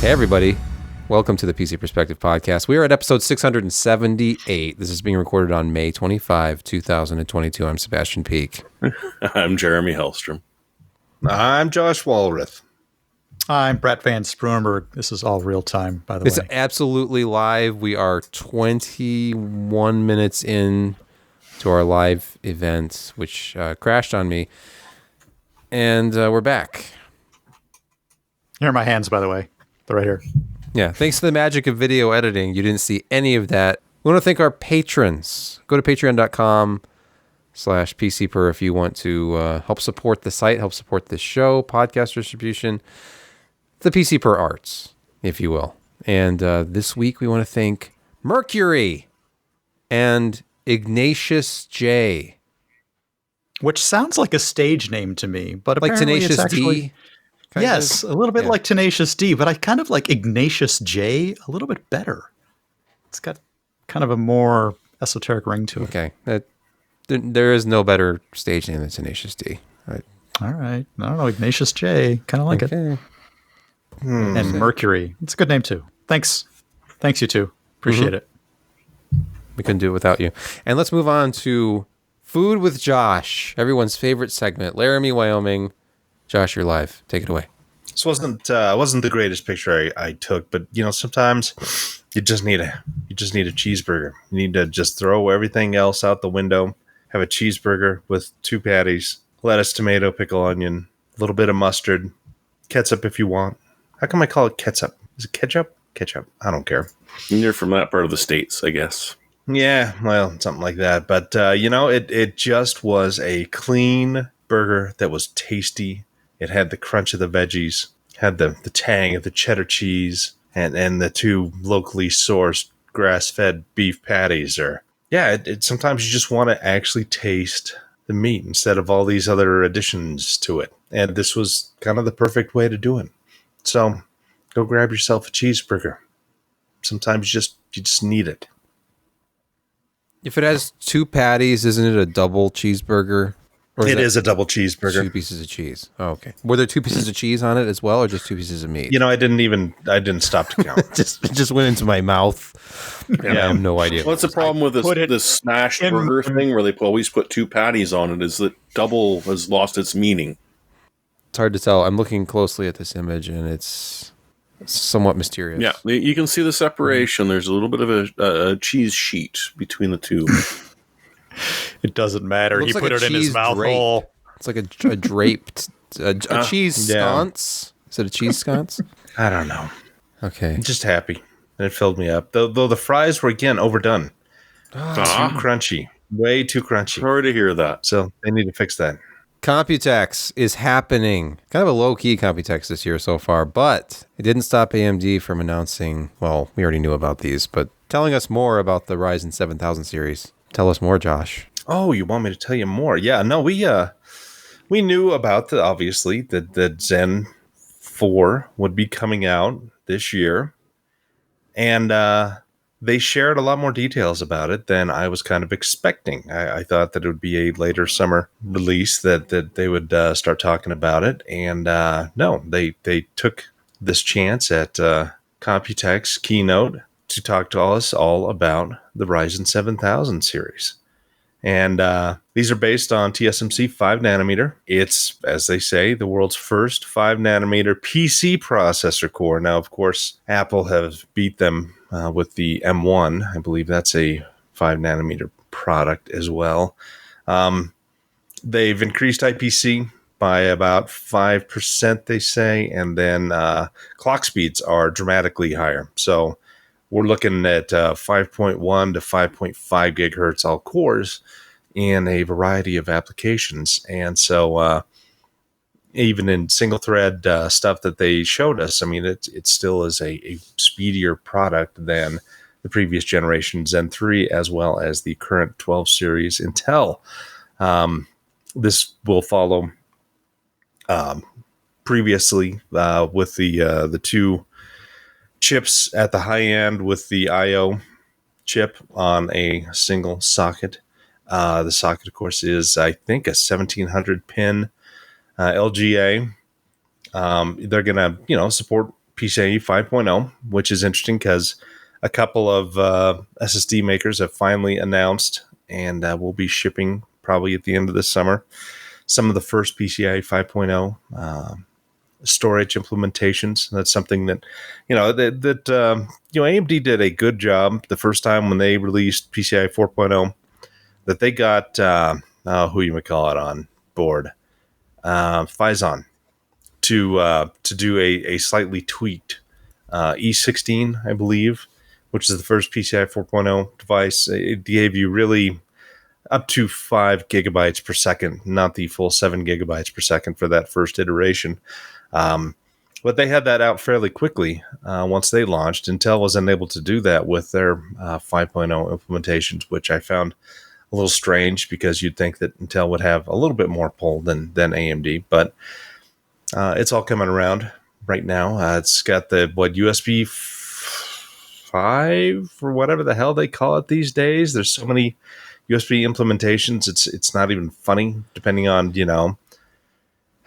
Hey, everybody. Welcome to the PC Perspective Podcast. We are at episode 678. This is being recorded on May 25, 2022. I'm Sebastian Peak. I'm Jeremy Hellstrom. I'm Josh Walrath. I'm Brett Van Sproenberg. This is all real time, by the way. It's absolutely live. We are 21 minutes in to our live event, which crashed on me. And we're back. Here are my hands, by the way. They're right here. Yeah, thanks to the magic of video editing, you didn't see any of that. We want to thank our patrons. Go to patreon.com/PCPer if you want to help support the site, help support this show, podcast distribution, the PC Per Arts, if you will. And this week we want to thank Mercury and Ignatius J. Which sounds like a stage name to me, but Like apparently Tenacious it's actually, D? Yes, a little bit like Tenacious D, but I kind of like Ignatius J a little bit better. It's got kind of a more esoteric ring to it. Okay. There is no better stage name than Tenacious D. All right. I don't know, Ignatius J. Kind of like it. And Mercury. It's a good name too. Thanks. Thanks, you two. Appreciate it. We couldn't do it without you. And let's move on to Food with Josh, everyone's favorite segment. Laramie, Wyoming. Josh, you're live. Take it away. This wasn't the greatest picture I took, but sometimes you just need a cheeseburger. You need to just throw everything else out the window. Have a cheeseburger with 2 patties, lettuce, tomato, pickle, onion, a little bit of mustard, ketchup if you want. How come I call it ketchup? Is it ketchup? Ketchup. I don't care. You're from that part of the States, I guess. Yeah, well, something like that. But it just was a clean burger that was tasty. It had the crunch of the veggies, had the tang of the cheddar cheese, and the 2 locally sourced grass-fed beef patties. Sometimes you just want to actually taste the meat instead of all these other additions to it. And this was kind of the perfect way to do it. So go grab yourself a cheeseburger. Sometimes you just need it. If it has 2 patties, isn't it a double cheeseburger? Or It is a double cheeseburger. 2 pieces of cheese. Oh, okay. Were there 2 pieces of cheese on it as well, or just 2 pieces of meat? I didn't stop to count. just went into my mouth. And I have no idea. What's the problem with this smash burger thing where they always put 2 patties on it? Is that double has lost its meaning? It's hard to tell. I'm looking closely at this image, and it's somewhat mysterious. Yeah, you can see the separation. There's a little bit of a cheese sheet between the 2. It doesn't matter. He put it in his mouth hole. It's like a draped cheese sconce. Is it a cheese sconce? I don't know. Okay. I'm just happy. And it filled me up. Though the fries were, again, overdone. Too crunchy. Way too crunchy. Sorry to hear that. So they need to fix that. Computex is happening. Kind of a low-key Computex this year so far, but it didn't stop AMD from announcing, well, we already knew about these, but telling us more about the Ryzen 7000 series. Tell us more, Josh. Oh, you want me to tell you more? Yeah, no, we knew about the Zen 4 would be coming out this year, and they shared a lot more details about it than I was kind of expecting. I thought that it would be a later summer release that they would start talking about it, and no, they took this chance at Computex keynote to talk to us all about the Ryzen 7000 series. And these are based on TSMC 5 nanometer. It's, as they say, the world's first 5 nanometer PC processor core. Now, of course, Apple have beat them with the M1. I believe that's a 5 nanometer product as well. They've increased IPC by about 5%, they say, and then clock speeds are dramatically higher. So we're looking at 5.1 to 5.5 gigahertz all cores in a variety of applications. And so even in single thread stuff that they showed us, I mean, it still is a speedier product than the previous generation Zen 3, as well as the current 12 series Intel. This will follow previously with the 2 chips at the high end with the I/O chip on a single socket. The socket, of course, is, I think, a 1700 pin LGA. They're going to, support PCIe 5.0, which is interesting because a couple of SSD makers have finally announced and will be shipping probably at the end of this summer some of the first PCIe 5.0 storage implementations. That's something that AMD did a good job the first time when they released PCIe 4.0, that they got who you would call it on board, Phison, to do a slightly tweaked E16, I believe, which is the first PCIe 4.0 device. It gave you really up to 5 gigabytes per second, not the full 7 gigabytes per second for that first iteration. But they had that out fairly quickly once they launched. Intel was unable to do that with their 5.0 implementations, which I found a little strange because you'd think that Intel would have a little bit more pull than AMD. But it's all coming around right now. It's got the USB 5 or whatever the hell they call it these days. There's so many USB implementations. It's not even funny, depending on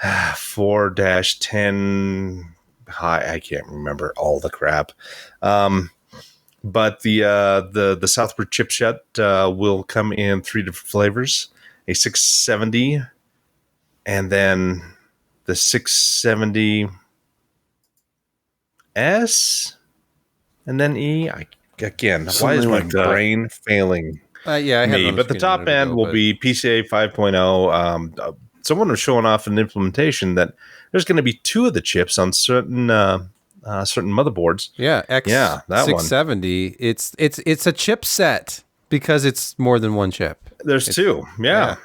4-10 high. I can't remember all the crap. But the Southward chipset will come in 3 different flavors: a 670, and then the 670S, and then E. Why is my brain failing? Yeah, I had me. But the top end will be PCIe 5.0. Someone was showing off an implementation that there's going to be 2 of the chips on certain motherboards. Yeah, that 670. One. It's a chipset because it's more than one chip. There's 2. Yeah.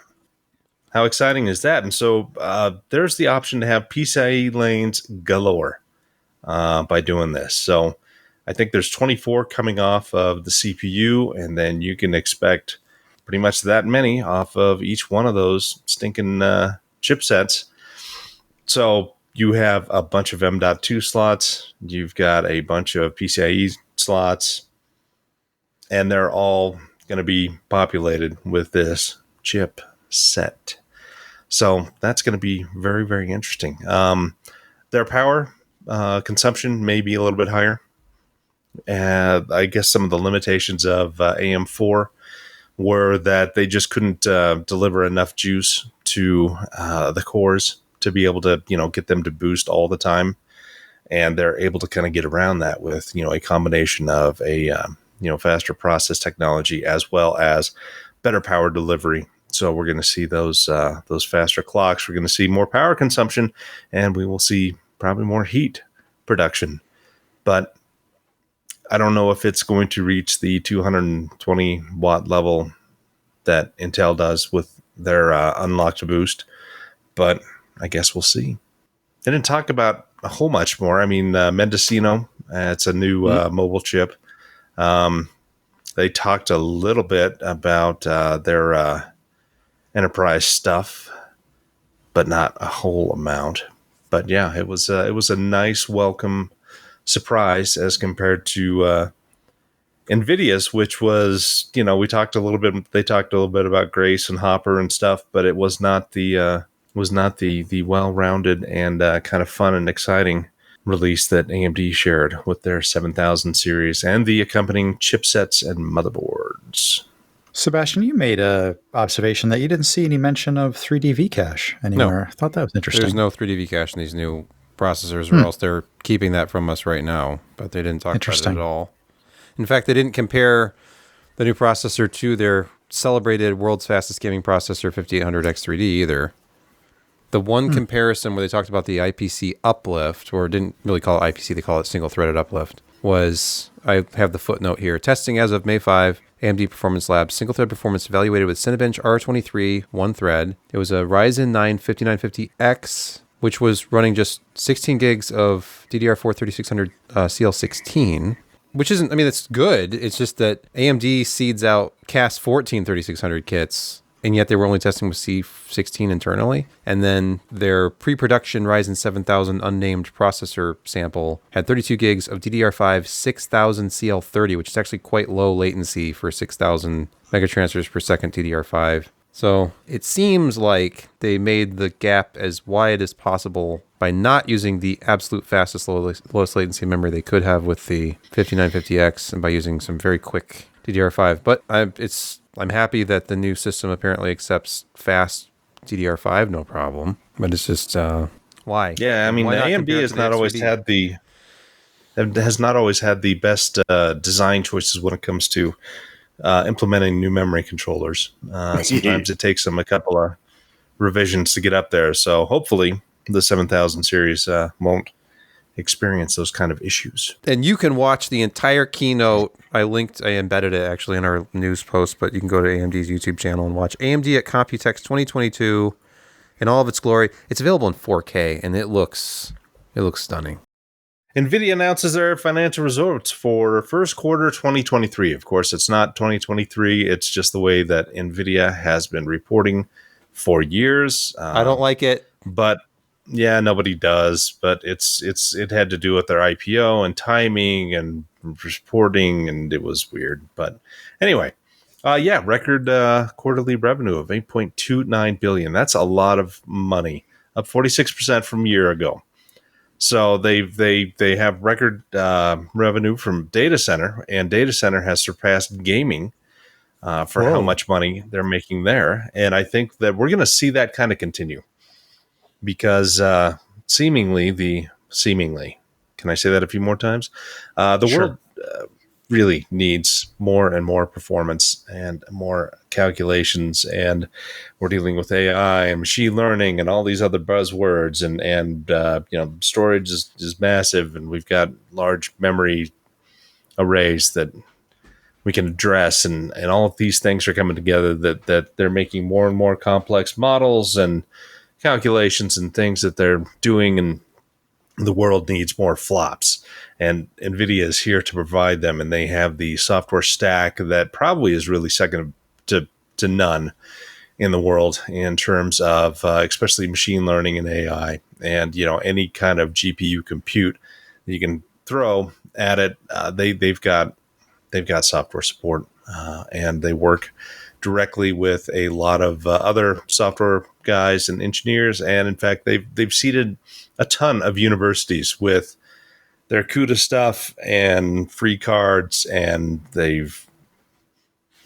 How exciting is that? And so there's the option to have PCIe lanes galore by doing this. So I think there's 24 coming off of the CPU, and then you can expect pretty much that many off of each one of those stinking chipsets. So you have a bunch of M.2 slots. You've got a bunch of PCIe slots, and they're all going to be populated with this chipset. So that's going to be very, very interesting. Their power consumption may be a little bit higher. I guess some of the limitations of AM4 were that they just couldn't deliver enough juice to the cores to be able to, get them to boost all the time. And they're able to kind of get around that with, a combination of a, faster process technology as well as better power delivery. So we're going to see those faster clocks. We're going to see more power consumption, and we will see probably more heat production. But I don't know if it's going to reach the 220 watt level that Intel does with their unlocked boost, but I guess we'll see. They didn't talk about a whole much more. I mean, Mendocino, it's a new mobile chip. They talked a little bit about their enterprise stuff, but not a whole amount. But yeah, it was a nice welcome surprise as compared to NVIDIA's, which was, they talked a little bit about Grace and Hopper and stuff, but it was not the well-rounded and kind of fun and exciting release that AMD shared with their 7000 series and the accompanying chipsets and motherboards. Sebastian, you made a observation that you didn't see any mention of 3D V-cache anywhere. No. I thought that was interesting. There's no 3D V-cache in these new processors, or else they're keeping that from us right now, but they didn't talk about it at all. In fact, they didn't compare the new processor to their celebrated world's fastest gaming processor 5800X3D either. The one comparison where they talked about the IPC uplift, or didn't really call it IPC, they call it single-threaded uplift, was, I have the footnote here, testing as of May 5, AMD Performance Labs, single-thread performance evaluated with Cinebench R23, one thread. It was a Ryzen 9 5950X, which was running just 16 gigs of DDR4 3600 CL16, which isn't, it's good. It's just that AMD seeds out CAS 14 3600 kits, and yet they were only testing with C16 internally. And then their pre-production Ryzen 7000 unnamed processor sample had 32 gigs of DDR5 6000 CL30, which is actually quite low latency for 6000 megatransfers per second DDR5. So it seems like they made the gap as wide as possible by by not using the absolute fastest, lowest latency memory they could have with the 5950X, and by using some very quick DDR5. But I'm happy that the new system apparently accepts fast DDR5, no problem. But it's just why? Yeah, I mean, Why not AMD compare it has to the not always XVD? has not always had the best design choices when it comes to implementing new memory controllers. Sometimes it takes them a couple of revisions to get up there. So hopefully the 7000 series won't experience those kind of issues. And you can watch the entire keynote. I embedded it actually in our news post, but you can go to AMD's YouTube channel and watch AMD at Computex 2022 in all of its glory. It's available in 4K, and it looks stunning. NVIDIA announces their financial results for first quarter 2023. Of course, it's not 2023. It's just the way that NVIDIA has been reporting for years. I don't like it. But yeah, nobody does. But it had to do with their IPO and timing and reporting, and it was weird. But anyway, record quarterly revenue of $8.29 billion. That's a lot of money, up 46% from a year ago. So they have record revenue from data center, and data center has surpassed gaming for how much money they're making there. And I think that we're going to see that kind of continue because seemingly, can I say that a few more times? The world really needs more and more performance and more calculations, and we're dealing with AI and machine learning and all these other buzzwords, and storage is massive, and we've got large memory arrays that we can address, and all of these things are coming together that they're making more and more complex models and calculations and things that they're doing, and the world needs more flops, and NVIDIA is here to provide them, and they have the software stack that probably is really second to none in the world in terms of especially machine learning and AI, and any kind of GPU compute that you can throw at it. They've got software support, and they work directly with a lot of other software guys and engineers, and in fact they've seeded a ton of universities with their CUDA stuff and free cards, and they've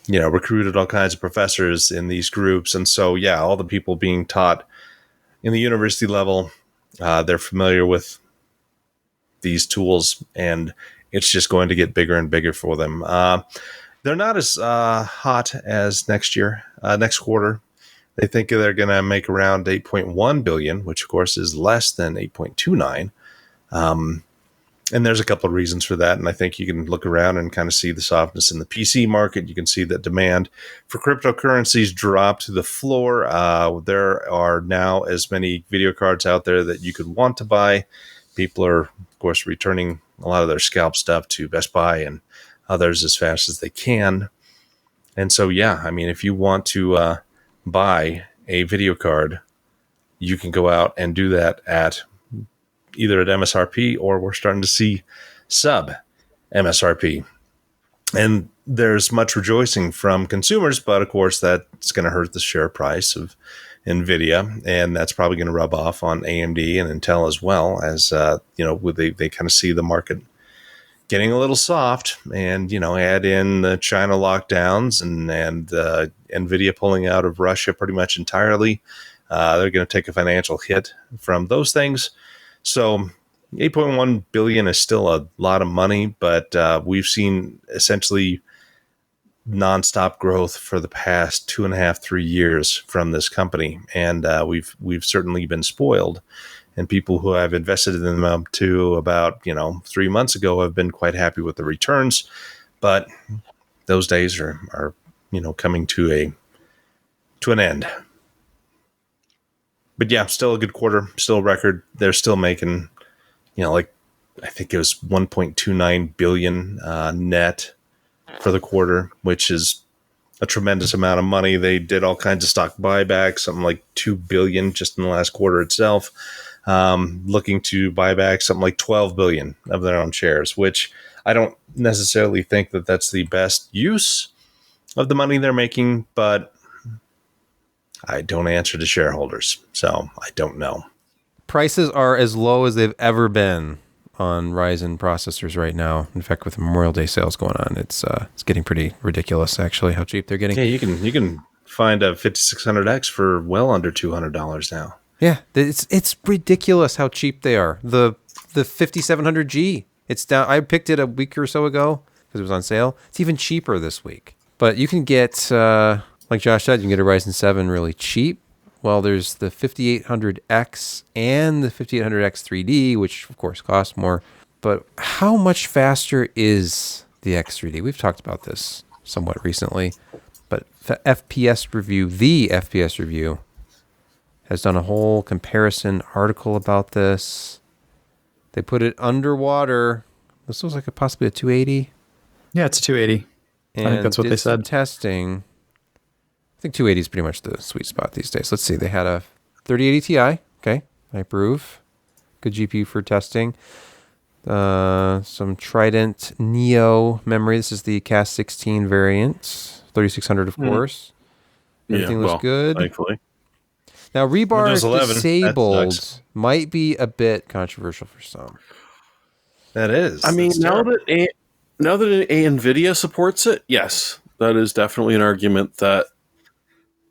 recruited all kinds of professors in these groups. And so all the people being taught in the university level, they're familiar with these tools, and it's just going to get bigger and bigger for them. They're not as hot as next quarter. They think they're going to make around 8.1 billion, which of course is less than 8.29. And there's a couple of reasons for that. And I think you can look around and kind of see the softness in the PC market. You can see that demand for cryptocurrencies dropped to the floor. There are now as many video cards out there that you could want to buy. People are, of course, returning a lot of their scalp stuff to Best Buy and others as fast as they can. And so, if you want to buy a video card, you can go out and do that at either at MSRP, or we're starting to see sub MSRP. And there's much rejoicing from consumers, but of course that's going to hurt the share price of NVIDIA, and that's probably going to rub off on AMD and Intel as well, as they kind of see the market getting a little soft, and add in the China lockdowns and NVIDIA pulling out of Russia pretty much entirely. They're going to take a financial hit from those things. So 8.1 billion is still a lot of money, but we've seen essentially nonstop growth for the past 2.5, 3 years from this company, and we've certainly been spoiled. And people who have invested in them up to about 3 months ago have been quite happy with the returns, but those days are coming to an end. But still a good quarter, still a record. They're still making, I think it was 1.29 billion net for the quarter, which is a tremendous amount of money. They did all kinds of stock buybacks, something like 2 billion just in the last quarter itself. Looking to buy back something like 12 billion of their own shares, which I don't necessarily think that that's the best use of the money they're making, but I don't answer to shareholders, so I don't know. prices are as low as they've ever been on Ryzen processors right now. In fact, with Memorial Day sales going on, it's getting pretty ridiculous, actually, how cheap they're getting. Yeah, you can find a 5600X for well under $200 now. Yeah, it's ridiculous how cheap they are. The 5700G, it's down. I picked it a week or so ago because it was on sale. It's even cheaper this week. But you can get, like Josh said, you can get a Ryzen 7 really cheap. Well, there's the 5800X and the 5800X 3D, which of course cost more. But how much faster is the X3D? We've talked about this somewhat recently. But the FPS Review has done a whole comparison article about this. They put it underwater. This looks like possibly a 280. Yeah, it's a 280. I think that's what they said. Testing. I think 280 is pretty much the sweet spot these days. Let's see. They had a 3080 Ti. Okay. I approve. Good GPU for testing. Some Trident Neo memory. This is the Cast 16 variant. 3600, of course. Everything looks good. Thankfully. Now, rebar Windows 11, disabled might be a bit controversial for some. That is. I mean, now that NVIDIA supports it, yes, that is definitely an argument that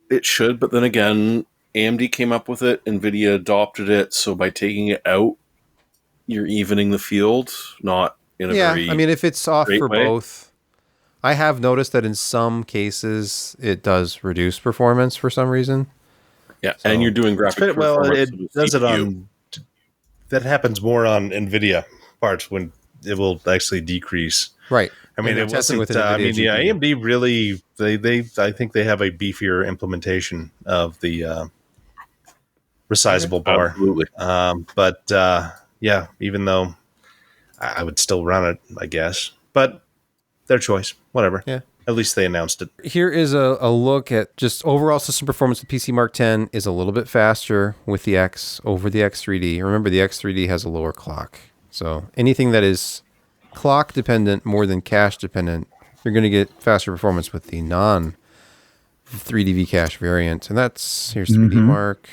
it should. But then again, AMD came up with it, NVIDIA adopted it, so by taking it out, you're evening the field, not in a very I mean, if it's off for way. both, I have noticed that in some cases it does reduce performance for some reason. Yeah, and you're doing graphic well, performance it with does it CPU. on. That happens more on NVIDIA parts when it will actually decrease. Right. I mean, And it they're testing wasn't. with an I mean, NVIDIA yeah, GPU. AMD really. I think they have a beefier implementation of the resizable bar. Absolutely. Yeah, even though I would still run it, I guess. But their choice, whatever. Yeah. At least they announced it. Here is a look at just overall system performance. The PC Mark 10 is a little bit faster with the X over the X3D. Remember, the X3D has a lower clock. So anything that is clock dependent more than cache dependent, you're going to get faster performance with the non 3D Vcache variant. And here's 3D Mark.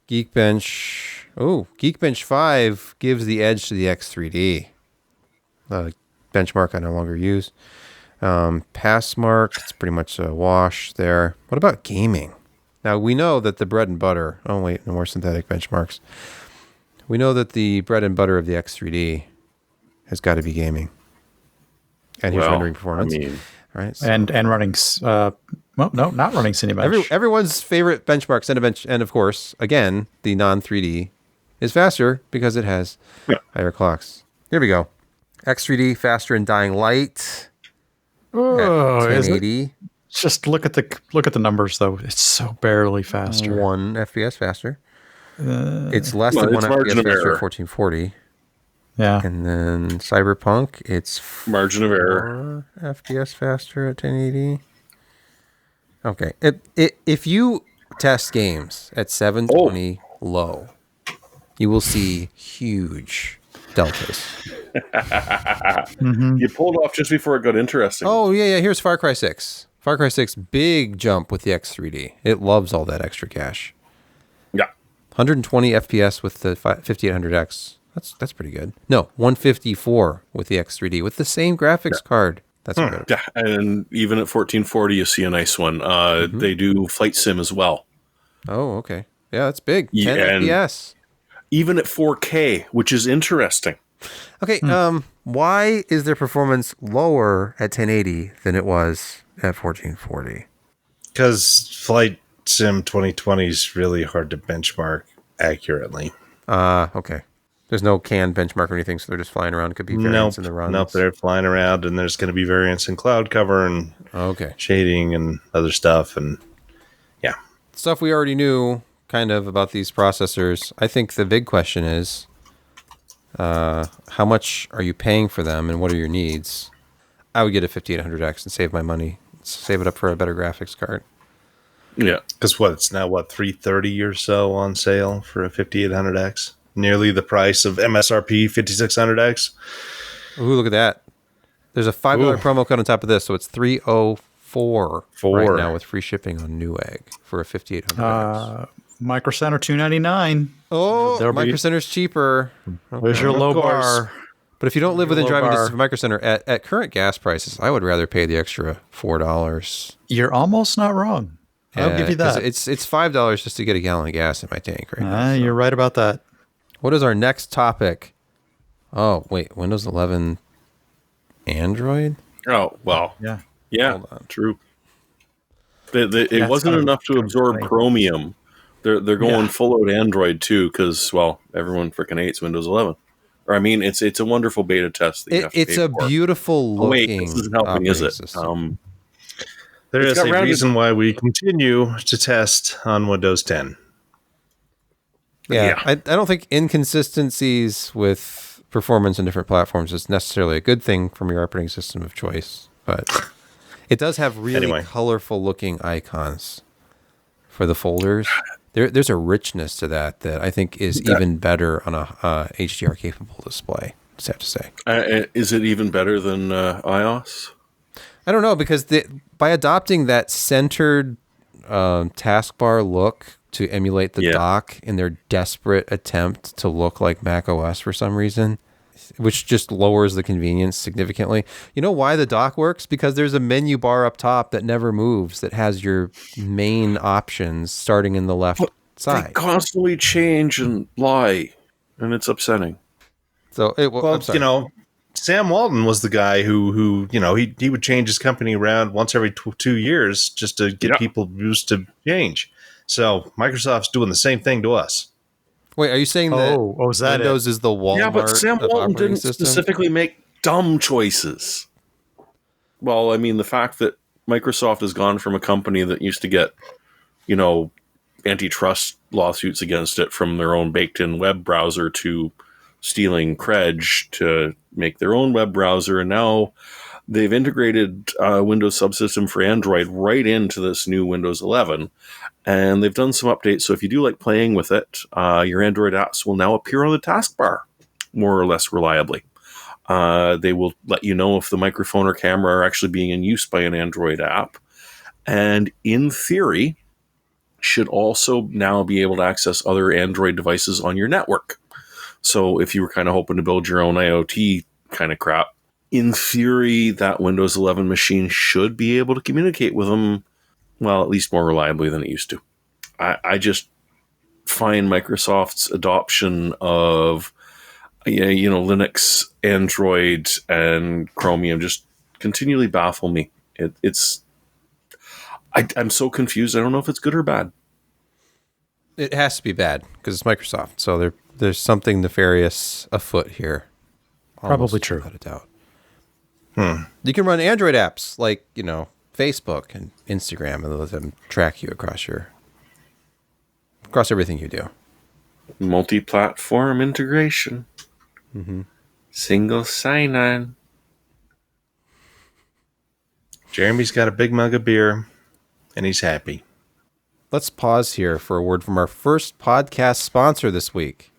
Geekbench. Oh, Geekbench 5 gives the edge to the X3D. Benchmark I no longer use. Passmark, it's pretty much a wash there. What about gaming? Now, we know that the bread and butter... Oh, wait, no more synthetic benchmarks. We know that the bread and butter of the X3D has got to be gaming. And here's rendering performance. I mean, all right, so And running... well, no, not running Cinebench. everyone's favorite benchmark, Cinebench, and of course, again, the non-3D is faster because it has higher clocks. Here we go. X3D faster in dying light. Oh, at is it? 1080. Just look at the numbers, though. It's so barely faster. 1 FPS faster. It's less than 1 it's FPS margin of faster error. at 1440. Yeah. And then Cyberpunk, it's Margin of error. 4 FPS faster at 1080. Okay. If you test games at 720 low, you will see huge deltas. You pulled off just before it got interesting. Oh, yeah. Here's Far Cry 6. Far Cry 6, big jump with the X3D. It loves all that extra cache. Yeah. 120 FPS with the 5800X. That's pretty good. No, 154 with the X3D with the same graphics card. That's good. Yeah, and even at 1440, you see a nice one. They do flight sim as well. Oh, okay. Yeah, that's big. 10 Yeah, and- FPS. Even at 4K, which is interesting. Okay, why is their performance lower at 1080 than it was at 1440? Because Flight Sim 2020 is really hard to benchmark accurately. Okay. There's no canned benchmark or anything, so they're just flying around. Could be variants in the runs. Nope, they're flying around, and there's going to be variants in cloud cover and Okay. shading and other stuff. And yeah, Stuff we already knew kind of about these processors. I think the big question is, how much are you paying for them and what are your needs? I would get a 5800X and save my money. Save it up for a better graphics card. Yeah. because it's now $330 or so on sale for a 5800X, nearly the price of MSRP 5600X. Ooh, look at that. There's a $5 promo code on top of this, so it's $304 right now with free shipping on Newegg for a 5800X. Micro Center $299. Oh, There'll be- Micro Center's cheaper. There's your Of low course. bar. But if you don't live within low driving bar. distance of Micro Center at current gas prices, I would rather pay the extra $4. You're almost not wrong. I'll give you 'cause that. It's $5 just to get a gallon of gas in my tank right now. You're right about that. What is our next topic? Oh, wait, Windows 11 Android? Oh, well. Yeah. Yeah, Hold on. true. It That's wasn't kind of- enough to absorb right. Chromium. They're going Yeah. full out Android too, because everyone freaking hates Windows 11. Or I mean, it's a wonderful beta test. That you have to It's pay a for. beautiful Oh, wait, looking this isn't helping, is operating it? system. There It's is got a rounded- reason why we continue to test on Windows 10. Yeah, I don't think inconsistencies with performance on different platforms is necessarily a good thing from your operating system of choice, but it does have really Anyway. colorful looking icons for the folders. There's a richness to that I think is even better on a HDR capable display. Just have to say. Is it even better than iOS? I don't know, because by adopting that centered taskbar look to emulate the dock in their desperate attempt to look like Mac OS for some reason, which just lowers the convenience significantly. You know why the dock works? Because there's a menu bar up top that never moves that has your main options starting in the left They side. constantly change and lie, and it's upsetting. So, Well, I'm sorry. Sam Walton was the guy who he would change his company around once every 2 years just to get people used to change. So Microsoft's doing the same thing to us. Wait, are you saying that is that Windows is the Walmart Yeah, but Sam of Walton operating didn't system? specifically make dumb choices. Well, I mean, the fact that Microsoft has gone from a company that used to get, antitrust lawsuits against it from their own baked-in web browser to stealing Credge to make their own web browser, and now they've integrated Windows subsystem for Android right into this new Windows 11, and they've done some updates. So if you do like playing with it, your Android apps will now appear on the taskbar more or less reliably. They will let you know if the microphone or camera are actually being in use by an Android app, and in theory, should also now be able to access other Android devices on your network. So if you were kind of hoping to build your own IoT kind of crap, in theory, that Windows 11 machine should be able to communicate with them, well, at least more reliably than it used to. I just find Microsoft's adoption of Linux, Android, and Chromium just continually baffle me. I'm so confused. I don't know if it's good or bad. It has to be bad because it's Microsoft. So there's something nefarious afoot here. Probably true. Without a doubt. You can run Android apps like, Facebook and Instagram and let them track you across everything you do. Multi-platform integration. Mm-hmm. Single sign-on. Jeremy's got a big mug of beer, and he's happy. Let's pause here for a word from our first podcast sponsor this week.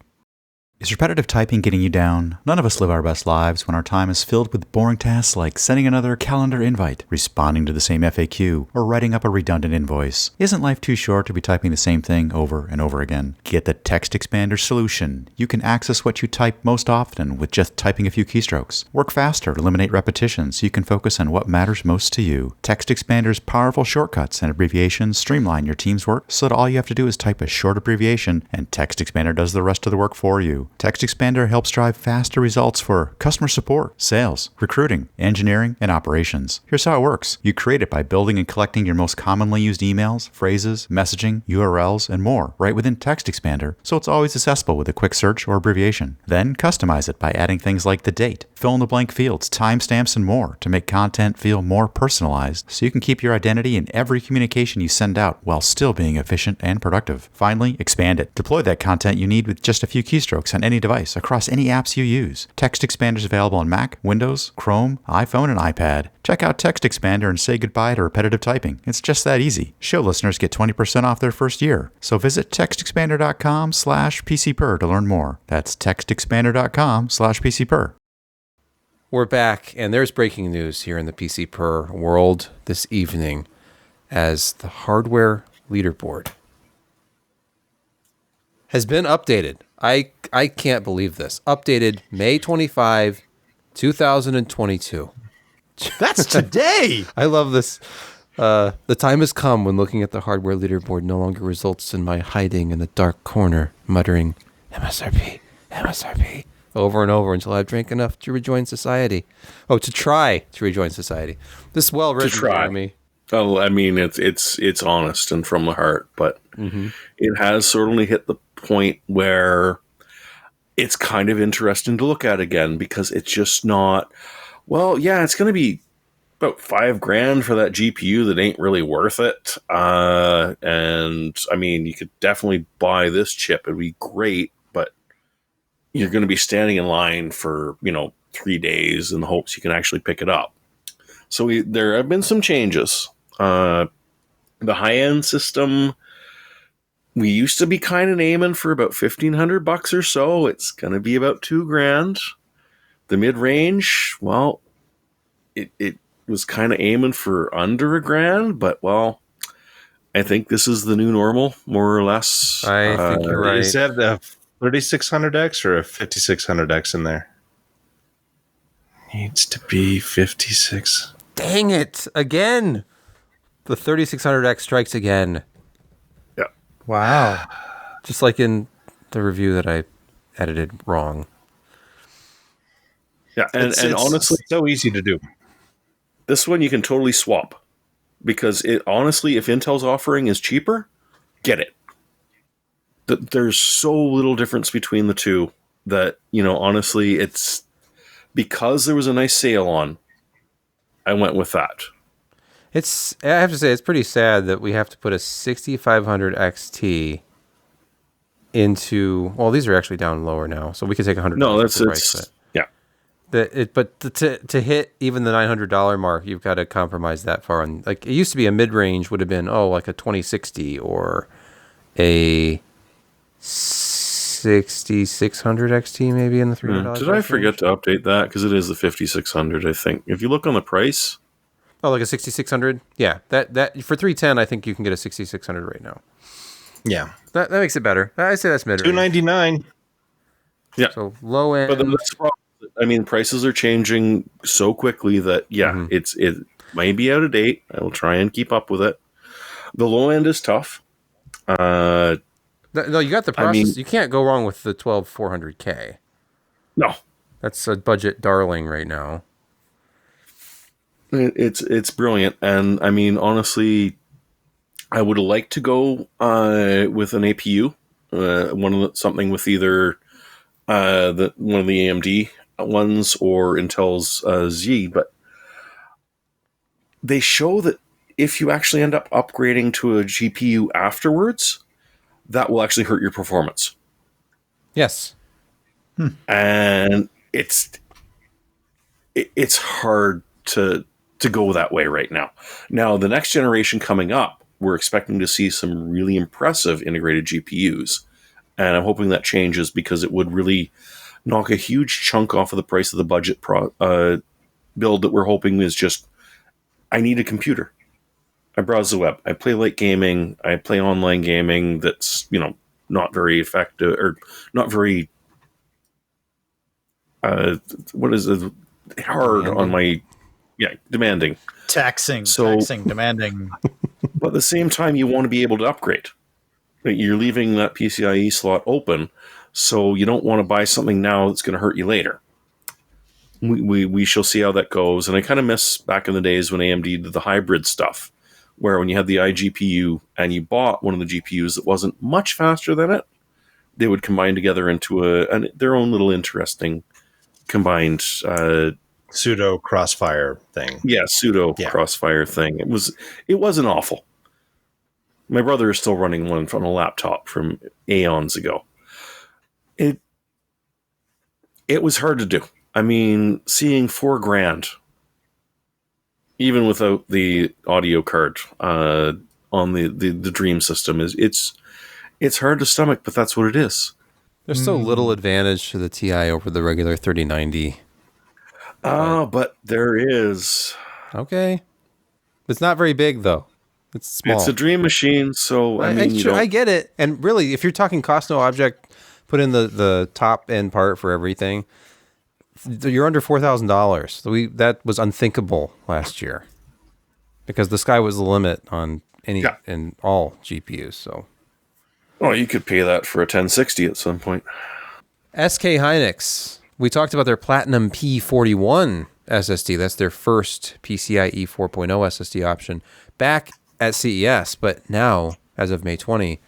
Is repetitive typing getting you down? None of us live our best lives when our time is filled with boring tasks like sending another calendar invite, responding to the same FAQ, or writing up a redundant invoice. Isn't life too short to be typing the same thing over and over again? Get the TextExpander solution. You can access what you type most often with just typing a few keystrokes. Work faster, eliminate repetition so you can focus on what matters most to you. TextExpander's powerful shortcuts and abbreviations streamline your team's work so that all you have to do is type a short abbreviation and TextExpander does the rest of the work for you. TextExpander helps drive faster results for customer support, sales, recruiting, engineering, and operations. Here's how it works. You create it by building and collecting your most commonly used emails, phrases, messaging, URLs, and more right within TextExpander, so it's always accessible with a quick search or abbreviation. Then customize it by adding things like the date, fill in the blank fields, timestamps, and more to make content feel more personalized so you can keep your identity in every communication you send out while still being efficient and productive. Finally, expand it. Deploy that content you need with just a few keystrokes on any device across any apps you use. TextExpander is available on Mac, Windows, Chrome, iPhone, and iPad. Check out TextExpander and say goodbye to repetitive typing. It's just that easy. Show listeners get 20% off their first year. So visit TextExpander.com/PCPer to learn more. That's TextExpander.com/PCPer. We're back, and there's breaking news here in the PC Per world this evening as the hardware leaderboard has been updated. I can't believe this. Updated May 25, 2022. That's today. I love this. The time has come when looking at the hardware leaderboard no longer results in my hiding in a dark corner, muttering MSRP, MSRP, over and over until I've drank enough to rejoin society. Oh, to try to rejoin society. This is well written, Jeremy. Oh, I mean, it's honest and from the heart, but it has certainly hit the point where it's kind of interesting to look at again, because it's just not, well, yeah, it's going to be about $5,000 for that GPU that ain't really worth it. And I mean, you could definitely buy this chip. It'd be great, but you're going to be standing in line for, 3 days in the hopes you can actually pick it up. So there have been some changes. The high-end system, we used to be kind of aiming for about $1,500 or so. It's going to be about $2,000. The mid-range, well, it was kind of aiming for under $1,000, but well, I think this is the new normal, more or less. I think you're right. Is that a 3600X or a 5600X in there? Needs to be 56. Dang it! Again, the 3600X strikes again. Yeah. Wow. Just like in the review that I edited wrong. Yeah, and honestly, so easy to do. this one you can totally swap, because it honestly, if Intel's offering is cheaper, get it. There's so little difference between the two that, honestly, it's because there was a nice sale on, I went with that. I have to say, it's pretty sad that we have to put a 6500 XT into. Well, these are actually down lower now, so we could take $100. No, off the price, yeah. But to hit even the $900 mark, you've got to compromise that far. And like, it used to be a mid range would have been like a 2060 or a 6600 XT, maybe in the $300. Did I forget to update that? Because it is the 5600, I think. If you look on the price. Oh, like a 6600? Yeah, that for 310, I think you can get a 6600 right now. Yeah. That makes it better. I say that's mid. $299. Yeah. So low end. But that's the problem. I mean, prices are changing so quickly that, it may be out of date. I will try and keep up with it. The low end is tough. No, you got the process. You can't go wrong with the 12400K. No. That's a budget darling right now. It's brilliant. And I mean, honestly, I would like to go with an APU, something with either one of the AMD ones or Intel's Z, but they show that if you actually end up upgrading to a GPU afterwards, that will actually hurt your performance. Yes. And it's hard to go that way right now. Now, the next generation coming up, we're expecting to see some really impressive integrated GPUs. And I'm hoping that changes, because it would really knock a huge chunk off of the price of the budget build that we're hoping is just, I need a computer. I browse the web. I play light gaming. I play online gaming that's, not very effective or not very, hard demanding. On my, demanding. Taxing, demanding. But at the same time, you want to be able to upgrade. You're leaving that PCIe slot open, so you don't want to buy something now that's going to hurt you later. We shall see how that goes. And I kind of miss back in the days when AMD did the hybrid stuff, where when you had the iGPU and you bought one of the GPUs that wasn't much faster than it, they would combine together into their own little interesting combined Pseudo crossfire thing. Yeah, crossfire thing. It wasn't awful. My brother is still running one from a laptop from aeons ago. It was hard to do. I mean, seeing $4,000, even without the audio card on the Dream system, it's hard to stomach, but that's what it is. There's so little advantage to the Ti over the regular 3090. But there is. Okay. It's not very big, though. It's small. It's a dream machine, so I mean, I get it. And really, if you're talking cost no object, put in the top end part for everything, you're under $4,000. So that was unthinkable last year because the sky was the limit on any and all GPUs. So, well, you could pay that for a 1060 at some point. SK Hynix. We talked about their Platinum P41 SSD. That's their first PCIe 4.0 SSD option back at CES. But now, as of May 20,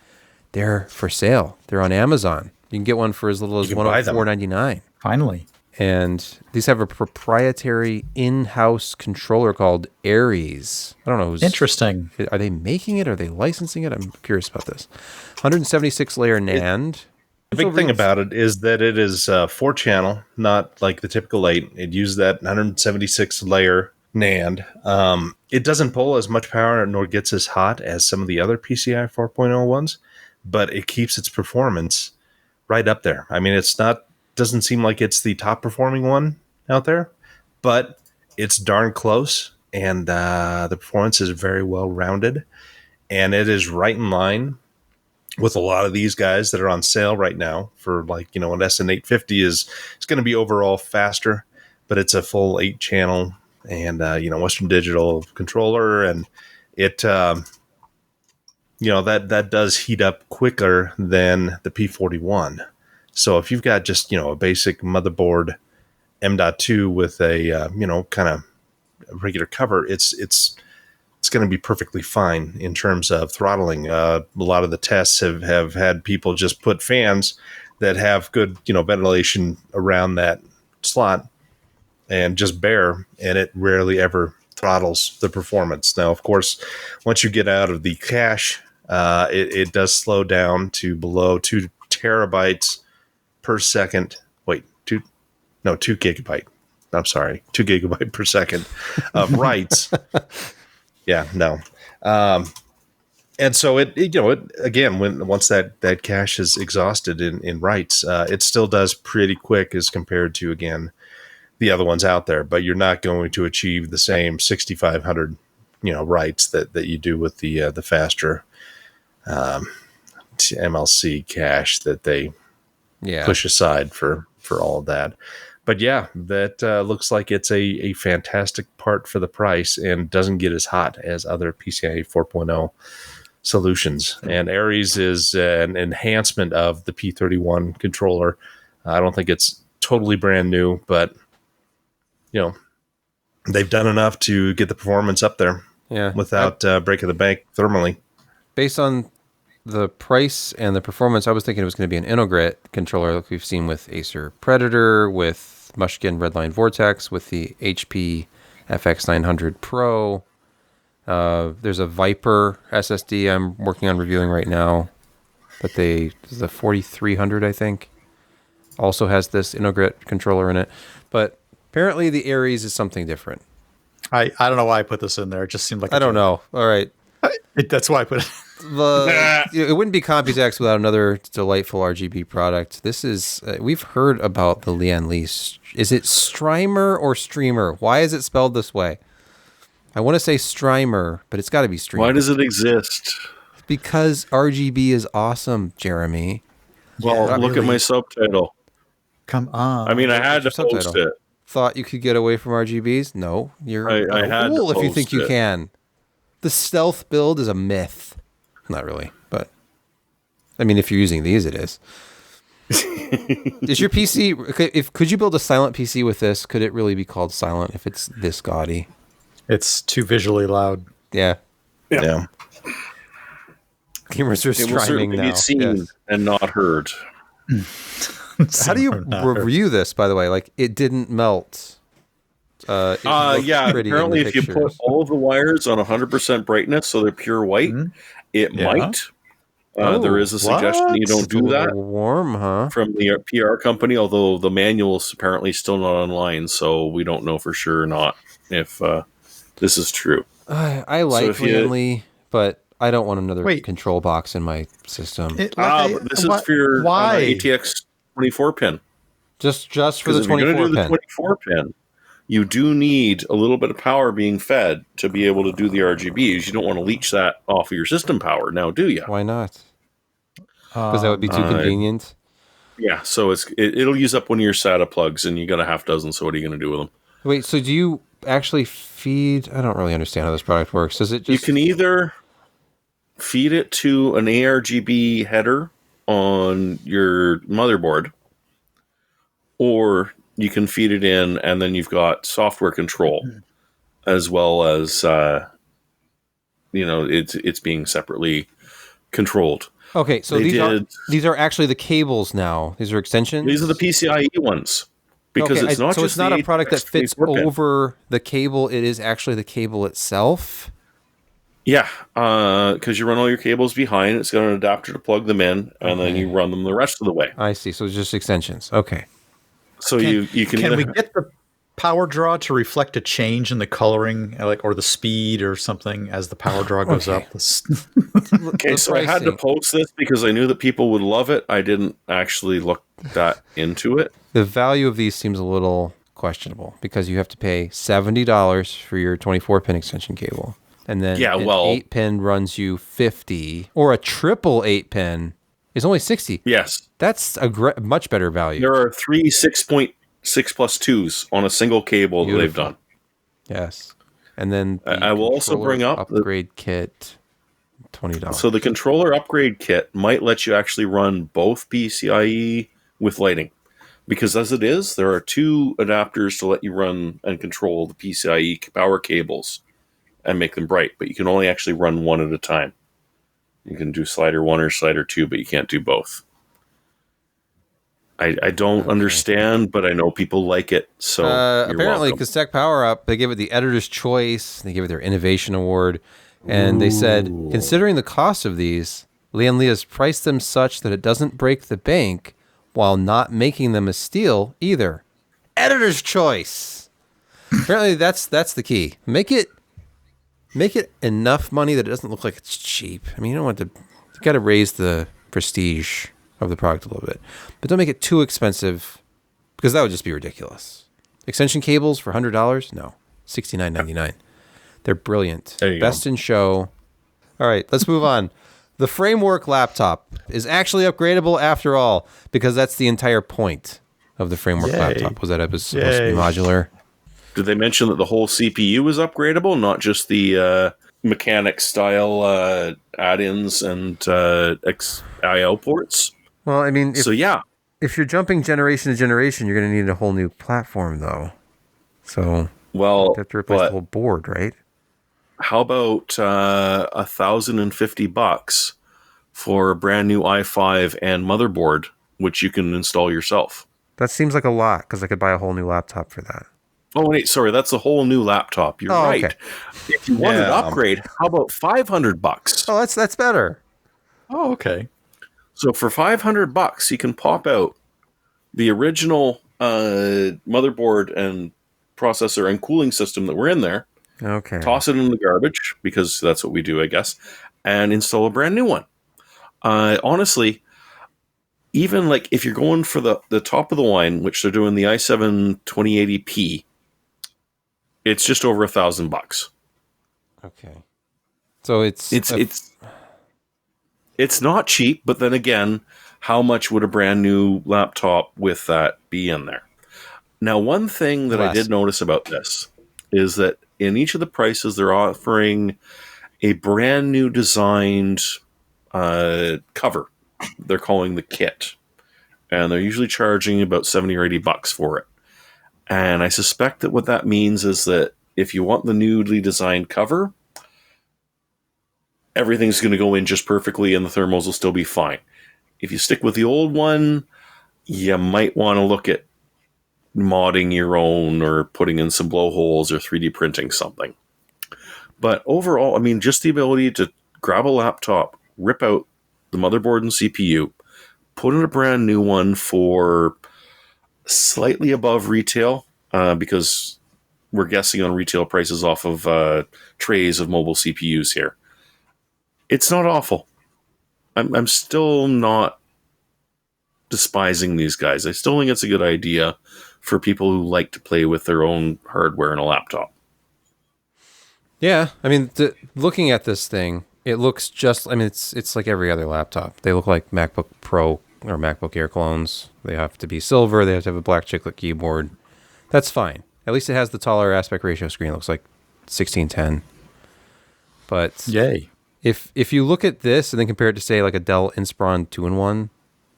they're for sale. They're on Amazon. You can get one for as little as $104.99. Finally. And these have a proprietary in-house controller called Aries. I don't know who's... Interesting. Are they making it? Are they licensing it? I'm curious about this. 176-layer NAND. The big thing about it is that it is 4-channel, not like the typical 8. It uses that 176-layer NAND. It doesn't pull as much power nor gets as hot as some of the other PCI 4.0 ones, but it keeps its performance right up there. I mean, doesn't seem like it's the top performing one out there, but it's darn close, and the performance is very well rounded, and it is right in line with a lot of these guys that are on sale right now for, like, an SN850 is going to be overall faster, but it's a full 8-channel and, Western Digital controller. And it, that does heat up quicker than the P41. So if you've got just, a basic motherboard M.2 with a, kind of regular cover, it's going to be perfectly fine in terms of throttling. A lot of the tests have had people just put fans that have good, ventilation around that slot and just bare, and it rarely ever throttles the performance. Now, of course, once you get out of the cache, it does slow down to below 2 terabytes per second. Wait, 2 gigabyte. I'm sorry, 2 gigabyte per second of writes. Yeah, no. And so it again, once that cache is exhausted in writes, it still does pretty quick as compared to, again, the other ones out there, but you're not going to achieve the same 6,500, writes that you do with the faster MLC cache that they push aside for all of that. But yeah, that looks like it's a fantastic part for the price and doesn't get as hot as other PCIe 4.0 solutions. And Aries is an enhancement of the P31 controller. I don't think it's totally brand new, but they've done enough to get the performance up there without breaking the bank thermally. Based on the price and the performance, I was thinking it was going to be an Innogrit controller like we've seen with Acer Predator, with Mushkin Redline Vortex, with the HP FX900 Pro. There's a Viper SSD I'm working on reviewing right now, but the 4300, I think, also has this Innogrit controller in it. But apparently the Aries is something different. I don't know why I put this in there. It just seemed like I don't know. All right. That's why I put it. It wouldn't be Computex without another delightful RGB product. This is we've heard about the Lian Li. Is it Strimer or Streamer? Why is it spelled this way? I want to say Strimer, but it's got to be Streamer. Why does it exist? Because RGB is awesome, Jeremy. Well, look at my subtitle. Come on. I mean, I had to post it. Thought you could get away from RGBs? No, you're a fool if you think you can. The stealth build is a myth. Not really, but I mean, if you're using these, it is. Is your PC? Could you build a silent PC with this? Could it really be called silent if it's this gaudy? It's too visually loud. Yeah. Yeah. Gamers are streaming now. Be seen and not heard. How do you review this, by the way? Like, it didn't melt. Apparently if you put all of the wires on 100% brightness so they're pure white, it might. There is a suggestion you don't do that. Warm, huh? From the PR company, although the manual's apparently still not online, so we don't know for sure or not if this is true. I like Lian, but I don't want another control box in my system. But this is for your ATX 24 pin. Just for the 24 pin. The 24 pin. you do need a little bit of power being fed to be able to do the RGBs. You don't want to leech that off of your system power now, do you? Why not? Because that would be too convenient. Yeah, so it'll use up one of your SATA plugs, and you got a half dozen, so what are you going to do with them? Wait, so do you actually feed... I don't really understand how this product works. Does it just... You can either feed it to an ARGB header on your motherboard, or you can feed it in, and then you've got software control, as well as it's being separately controlled. Okay, so these are actually the cables now. These are extensions. These are the PCIe ones, because it's not. So just it's not a product that fits 24 pin. over the cable. It is actually the cable itself. Yeah, because you run all your cables behind. It's got an adapter to plug them in, and then you run them the rest of the way. I see. So it's just extensions. Okay. So you can Can we get the power draw to reflect a change in the coloring, or the speed or something as the power draw goes up? Okay, so I had to post this because I knew that people would love it. I didn't actually look that into it. The value of these seems a little questionable because you have to pay $70 for your 24-pin extension cable. And then an 8-pin runs you $50, or a triple 8-pin is only $60. Yes. That's a much better value. There are 3 6.6 plus 2s on a single cable that they've done. Yes. And then I will also bring up upgrade kit, $20. So the controller upgrade kit might let you actually run both PCIe with lighting. Because as it is, there are 2 adapters to let you run and control the PCIe power cables and make them bright, but you can only actually run one at a time. You can do slider 1 or slider 2, but you can't do both. I don't understand, but I know people like it. So apparently, because Tech Power Up, they give it the Editor's Choice, they give it their Innovation Award, and they said, considering the cost of these, Lian Li has priced them such that it doesn't break the bank while not making them a steal either. Editor's Choice. Apparently, that's the key. Make it enough money that it doesn't look like it's cheap. I mean, you got to raise the prestige of the product a little bit, but don't make it too expensive because that would just be ridiculous. Extension cables for $100? No, $69.99. They're brilliant. Best in show. All right, let's move on. The Framework laptop is actually upgradable after all, because that's the entire point of the Framework laptop. Was that it was supposed to be modular? Did they mention that the whole CPU is upgradable, not just the mechanics style add-ins and XIO ports? Well, I mean, if you're jumping generation to generation, you're going to need a whole new platform, though. So you have to replace the whole board, right? How about $1,050 for a brand new i5 and motherboard, which you can install yourself? That seems like a lot, because I could buy a whole new laptop for that. Oh, wait, sorry, that's a whole new laptop. You're right. Okay. If you want an upgrade, how about $500? Oh, that's better. Oh, okay. So for $500, you can pop out the original motherboard and processor and cooling system that were in there. Okay. Toss it in the garbage, because that's what we do, I guess, and install a brand new one. Honestly, even like if you're going for the top of the line, which they're doing the i7 2080p, it's just over $1,000. Okay. So it's not cheap, but then again, how much would a brand new laptop with that be in there? Now, one thing that I did notice about this is that in each of the prices, they're offering a brand new designed cover. They're calling the kit. And they're usually charging about $70 or $80 for it. And I suspect that what that means is that if you want the newly designed cover, everything's going to go in just perfectly and the thermals will still be fine. If you stick with the old one, you might want to look at modding your own or putting in some blowholes or 3D printing something. But overall, I mean, just the ability to grab a laptop, rip out the motherboard and CPU, put in a brand new one for slightly above retail, because we're guessing on retail prices off of trays of mobile CPUs here. It's not awful. I'm still not despising these guys. I still think it's a good idea for people who like to play with their own hardware in a laptop. Yeah, I mean, looking at this thing, it looks just. I mean, it's like every other laptop. They look like MacBook Pro or MacBook Air clones. They have to be silver. They have to have a black chiclet keyboard. That's fine. At least it has the taller aspect ratio screen. It looks like 1610. But Yay. if you look at this and then compare it to, say, like a Dell Inspiron 2-in-1,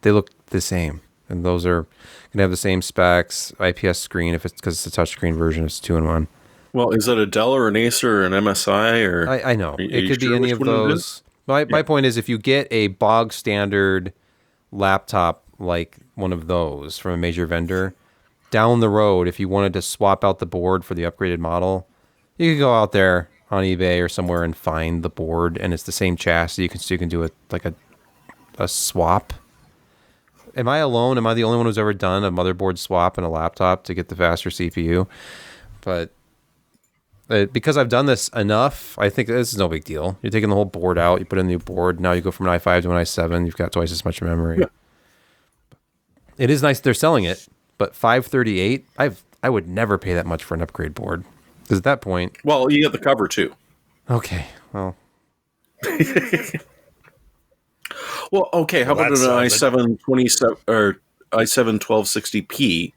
they look the same. And those are going to have the same specs, IPS screen, if it's because it's a touchscreen version, it's 2-in-1. Well, is it a Dell or an Acer or an MSI? Or I know. It could be sure any which of one it those. is? My point is, if you get a bog standard laptop like one of those from a major vendor, down the road, if you wanted to swap out the board for the upgraded model, you could go out there on eBay or somewhere and find the board, and it's the same chassis. You can do a swap. Am I alone? Am I the only one who's ever done a motherboard swap in a laptop to get the faster CPU? But because I've done this enough, I think this is no big deal. You're taking the whole board out, you put in a new board, now you go from an i5 to an i7, you've got twice as much memory. Yeah. It is nice they're selling it, but $538, I would never pay that much for an upgrade board. Because at that point... Well, you get the cover, too. Okay, well... Well, okay, how about an i7 27 or i7 1260p,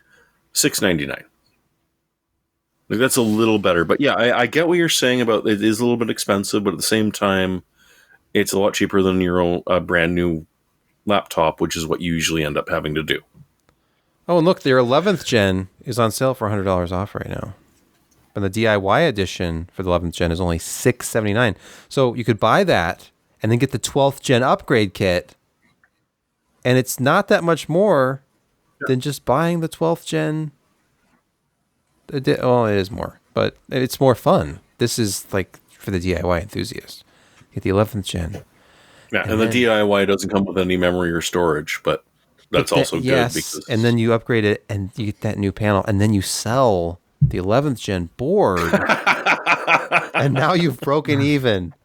$699? Like, that's a little better, but yeah, I get what you're saying about it is a little bit expensive, but at the same time, it's a lot cheaper than your own brand new laptop, which is what you usually end up having to do. Oh, and look, their 11th gen is on sale for $100 off right now. And the DIY edition for the 11th gen is only $679. So you could buy that and then get the 12th gen upgrade kit, and it's not that much more than just buying the 12th gen. Well, it is more, but it's more fun. This is like for the DIY enthusiast. Get the 11th gen. Yeah, and the DIY doesn't come with any memory or storage, but that's also good. Yes, because and then you upgrade it and you get that new panel, and then you sell the 11th gen board, and now you've broken even.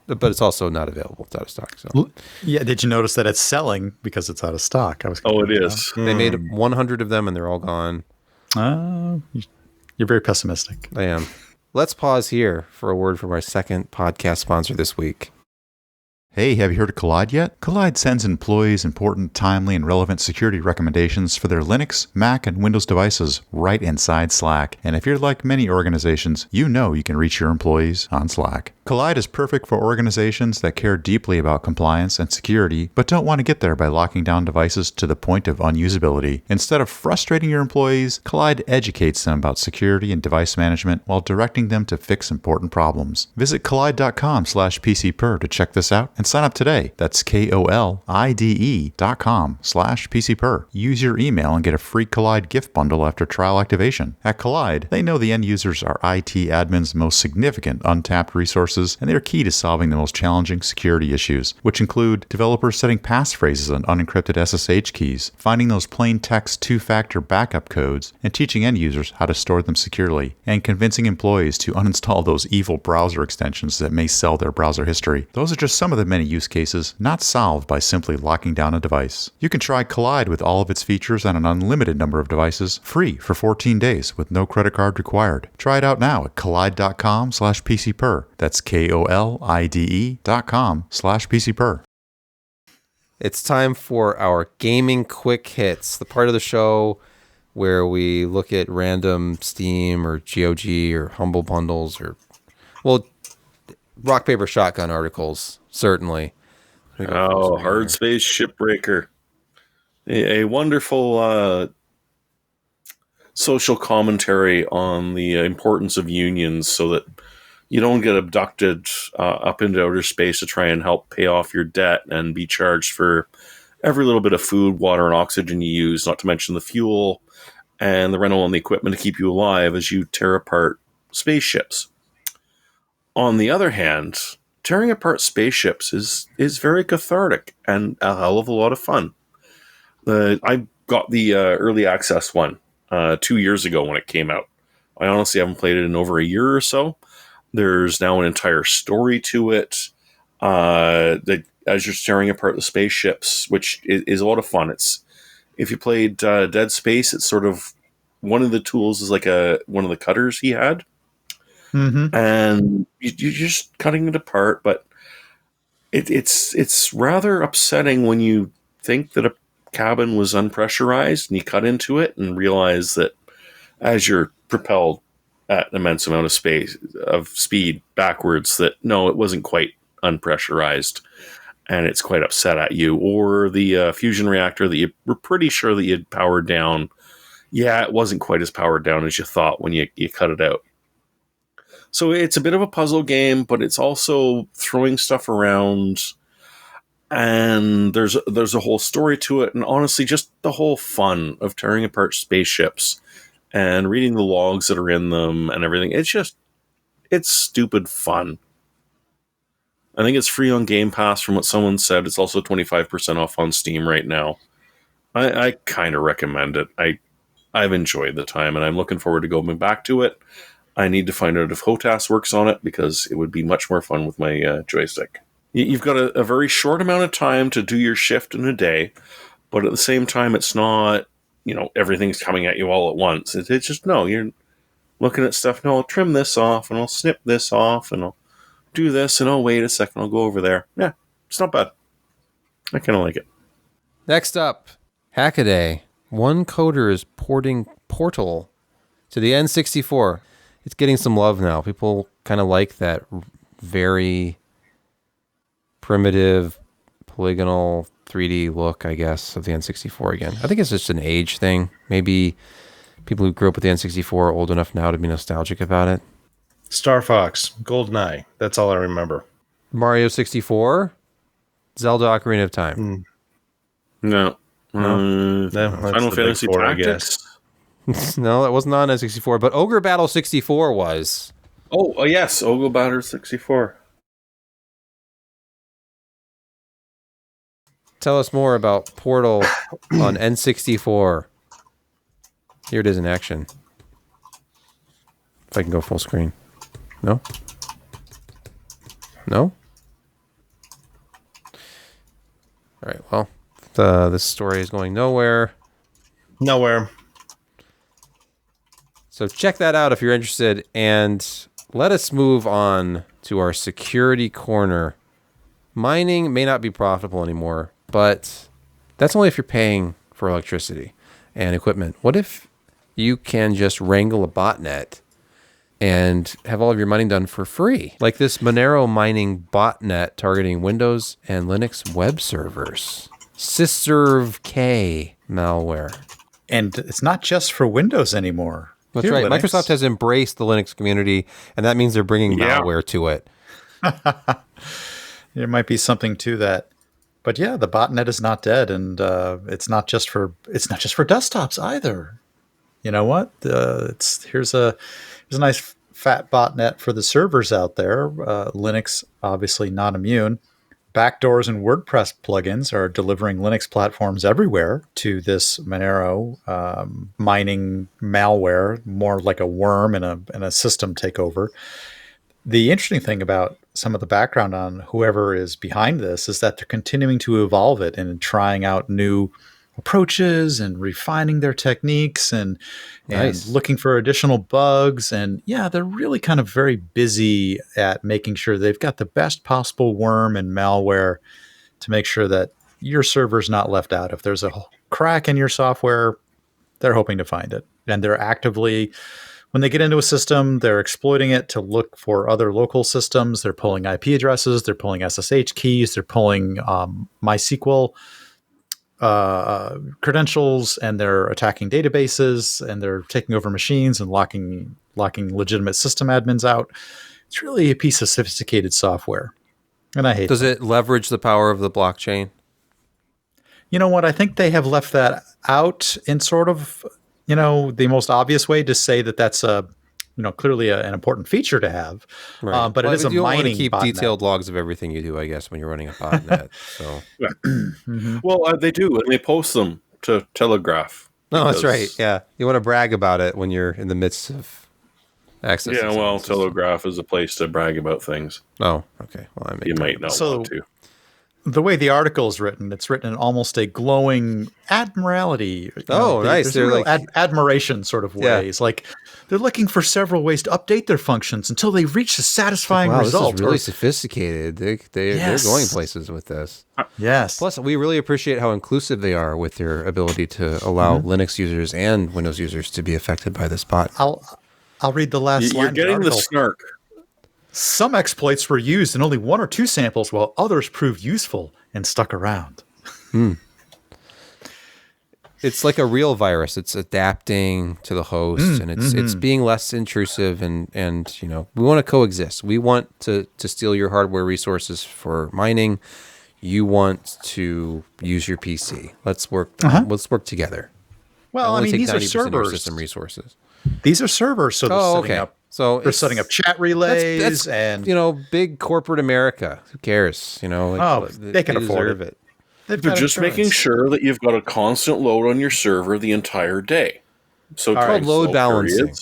But it's also not available. It's out of stock. So Yeah, did you notice that it's selling because it's out of stock? It is. They made 100 of them, and they're all gone. You're very pessimistic. I am. Let's pause here for a word from our second podcast sponsor this week. Hey, have you heard of Kolide yet? Kolide sends employees important, timely, and relevant security recommendations for their Linux, Mac, and Windows devices right inside Slack. And if you're like many organizations, you know you can reach your employees on Slack. Kolide is perfect for organizations that care deeply about compliance and security, but don't want to get there by locking down devices to the point of unusability. Instead of frustrating your employees, Kolide educates them about security and device management while directing them to fix important problems. Visit kolide.com/PCPer to check this out and sign up today. That's KOLIDE.com/PCPer. Use your email and get a free Kolide gift bundle after trial activation. At Kolide, they know the end users are IT admins' most significant untapped resources, and they are key to solving the most challenging security issues, which include developers setting passphrases on unencrypted SSH keys, finding those plain text two-factor backup codes, and teaching end users how to store them securely, and convincing employees to uninstall those evil browser extensions that may sell their browser history. Those are just some of the many use cases not solved by simply locking down a device. You can try Kolide with all of its features on an unlimited number of devices, free for 14 days with no credit card required. Try it out now at kolide.com/PCPer. That's KOLIDE.com/PCPer. It's time for our gaming quick hits, the part of the show where we look at random Steam or GOG or Humble bundles or, well, rock, paper, shotgun articles, certainly. Hardspace Shipbreaker. A wonderful social commentary on the importance of unions so that you don't get abducted up into outer space to try and help pay off your debt and be charged for every little bit of food, water, and oxygen you use, not to mention the fuel and the rental and the equipment to keep you alive as you tear apart spaceships. On the other hand, tearing apart spaceships is very cathartic and a hell of a lot of fun. I got the early access one 2 years ago when it came out. I honestly haven't played it in over a year or so. There's now an entire story to it that as you're tearing apart the spaceships, which is a lot of fun. if you played Dead Space, it's sort of one of the tools is like one of the cutters he had, and you're just cutting it apart. But it's rather upsetting when you think that a cabin was unpressurized and you cut into it and realize that as you're propelled at an immense amount of speed backwards, that no, it wasn't quite unpressurized, and it's quite upset at you. Or the fusion reactor that you were pretty sure that you'd powered down, yeah, it wasn't quite as powered down as you thought when you cut it out. So it's a bit of a puzzle game, but it's also throwing stuff around, and there's a whole story to it, and honestly, just the whole fun of tearing apart spaceships and reading the logs that are in them and everything. It's stupid fun. I think it's free on Game Pass from what someone said. It's also 25% off on Steam right now. I kind of recommend it. I've enjoyed the time, and I'm looking forward to going back to it. I need to find out if HOTAS works on it, because it would be much more fun with my joystick. You've got a very short amount of time to do your shift in a day, but at the same time, it's not, everything's coming at you all at once. It's just, no, you're looking at stuff. No, I'll trim this off, and I'll snip this off, and I'll do this, and wait a second, I'll go over there. Yeah, it's not bad. I kind of like it. Next up, Hackaday. One coder is porting Portal to the N64. It's getting some love now. People kind of like that very primitive, polygonal 3D look, I guess, of the N64 again. I think it's just an age thing. Maybe people who grew up with the N64 are old enough now to be nostalgic about it. Star Fox, GoldenEye. That's all I remember. Mario 64, Zelda Ocarina of Time. No. Final Fantasy four, Tactics. No, that was not on N64, but Ogre Battle 64 was. Oh yes, Ogre Battle 64. Tell us more about Portal on N64. Here it is in action. If I can go full screen. No? No? All right, well, this story is going nowhere. Nowhere. So check that out if you're interested, and let us move on to our security corner. Mining may not be profitable anymore, but that's only if you're paying for electricity and equipment. What if you can just wrangle a botnet and have all of your mining done for free? Like this Monero mining botnet targeting Windows and Linux web servers. SysServK malware. And it's not just for Windows anymore. That's right. Linux. Microsoft has embraced the Linux community, and that means they're bringing malware to it. There might be something to that. But yeah, the botnet is not dead, and it's not just for desktops either. You know what? Here's a nice fat botnet for the servers out there. Linux obviously not immune. Backdoors and WordPress plugins are delivering Linux platforms everywhere to this Monero mining malware, more like a worm in a system takeover. The interesting thing about some of the background on whoever is behind this is that they're continuing to evolve it and trying out new approaches and refining their techniques and looking for additional bugs. And yeah, they're really kind of very busy at making sure they've got the best possible worm and malware to make sure that your server's not left out. If there's a crack in your software, they're hoping to find it. And they're actively, when they get into a system, they're exploiting it to look for other local systems. They're pulling IP addresses, they're pulling SSH keys, they're pulling MySQL credentials, and they're attacking databases, and they're taking over machines and locking legitimate system admins out. It's really a piece of sophisticated software, and I hate. Does it leverage the power of the blockchain? You know what? I think they have left that out in sort of, the most obvious way to say that that's clearly an important feature to have. Right. But it is a mining. You want to keep botnet. Detailed logs of everything you do, I guess, when you're running a botnet. So, Well, they do, and they post them to Telegraph. No, that's right. Yeah, you want to brag about it when you're in the midst of access. Yeah, well, Telegraph is a place to brag about things. Oh, okay. Well, you might not want to. the way the article is written, it's written in almost a glowing admiralty. Nice. There's They're a real like admiration sort of way. It's like they're looking for several ways to update their functions until they reach a satisfying result. This is really sophisticated. They're going places with this. Yes. Plus, we really appreciate how inclusive they are with their ability to allow Linux users and Windows users to be affected by this bot. I'll read the last line. You're getting the snark. Some exploits were used in only 1 or 2 samples, while others proved useful and stuck around. It's like a real virus. It's adapting to the host, and it's being less intrusive, and we want to coexist. We want to steal your hardware resources for mining. You want to use your PC. Let's work. Let's work together. Well, I mean, these are 90% of your servers. system resources. These are servers, so they're setting up chat relays and big corporate America. Who cares? They can afford it. They're just making sure that you've got a constant load on your server the entire day. So it's called load balancing.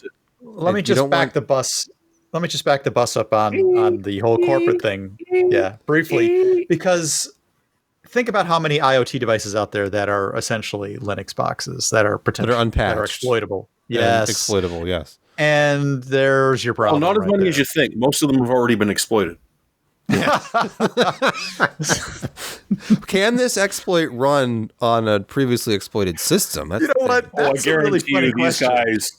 Let me just back the bus. Let me just back the bus up on the whole corporate thing. Yeah, briefly, because think about how many IoT devices out there that are essentially Linux boxes that are potentially unpatched, that are exploitable. Yes, exploitable. Yes. And there's your problem. Well, not as many as you think. Most of them have already been exploited. Can this exploit run on a previously exploited system? That's what? I guarantee you these guys.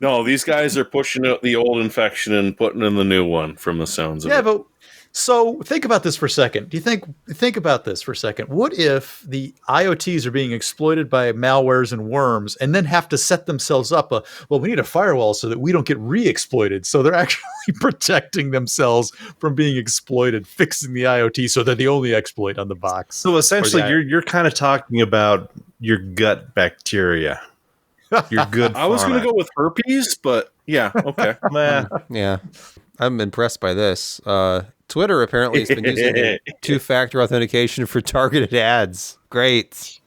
No, these guys are pushing out the old infection and putting in the new one from the sounds of it. Yeah, but so think about this for a second. Do you think about this for a second? What if the IoTs are being exploited by malwares and worms and then have to set themselves up we need a firewall so that we don't get re-exploited. So they're actually protecting themselves from being exploited, fixing the IoT so they're the only exploit on the box. So essentially you're kind of talking about your gut bacteria. Your good I was going to go with herpes, but yeah, okay. Yeah. I'm impressed by this. Twitter apparently has been using two-factor authentication for targeted ads. Great.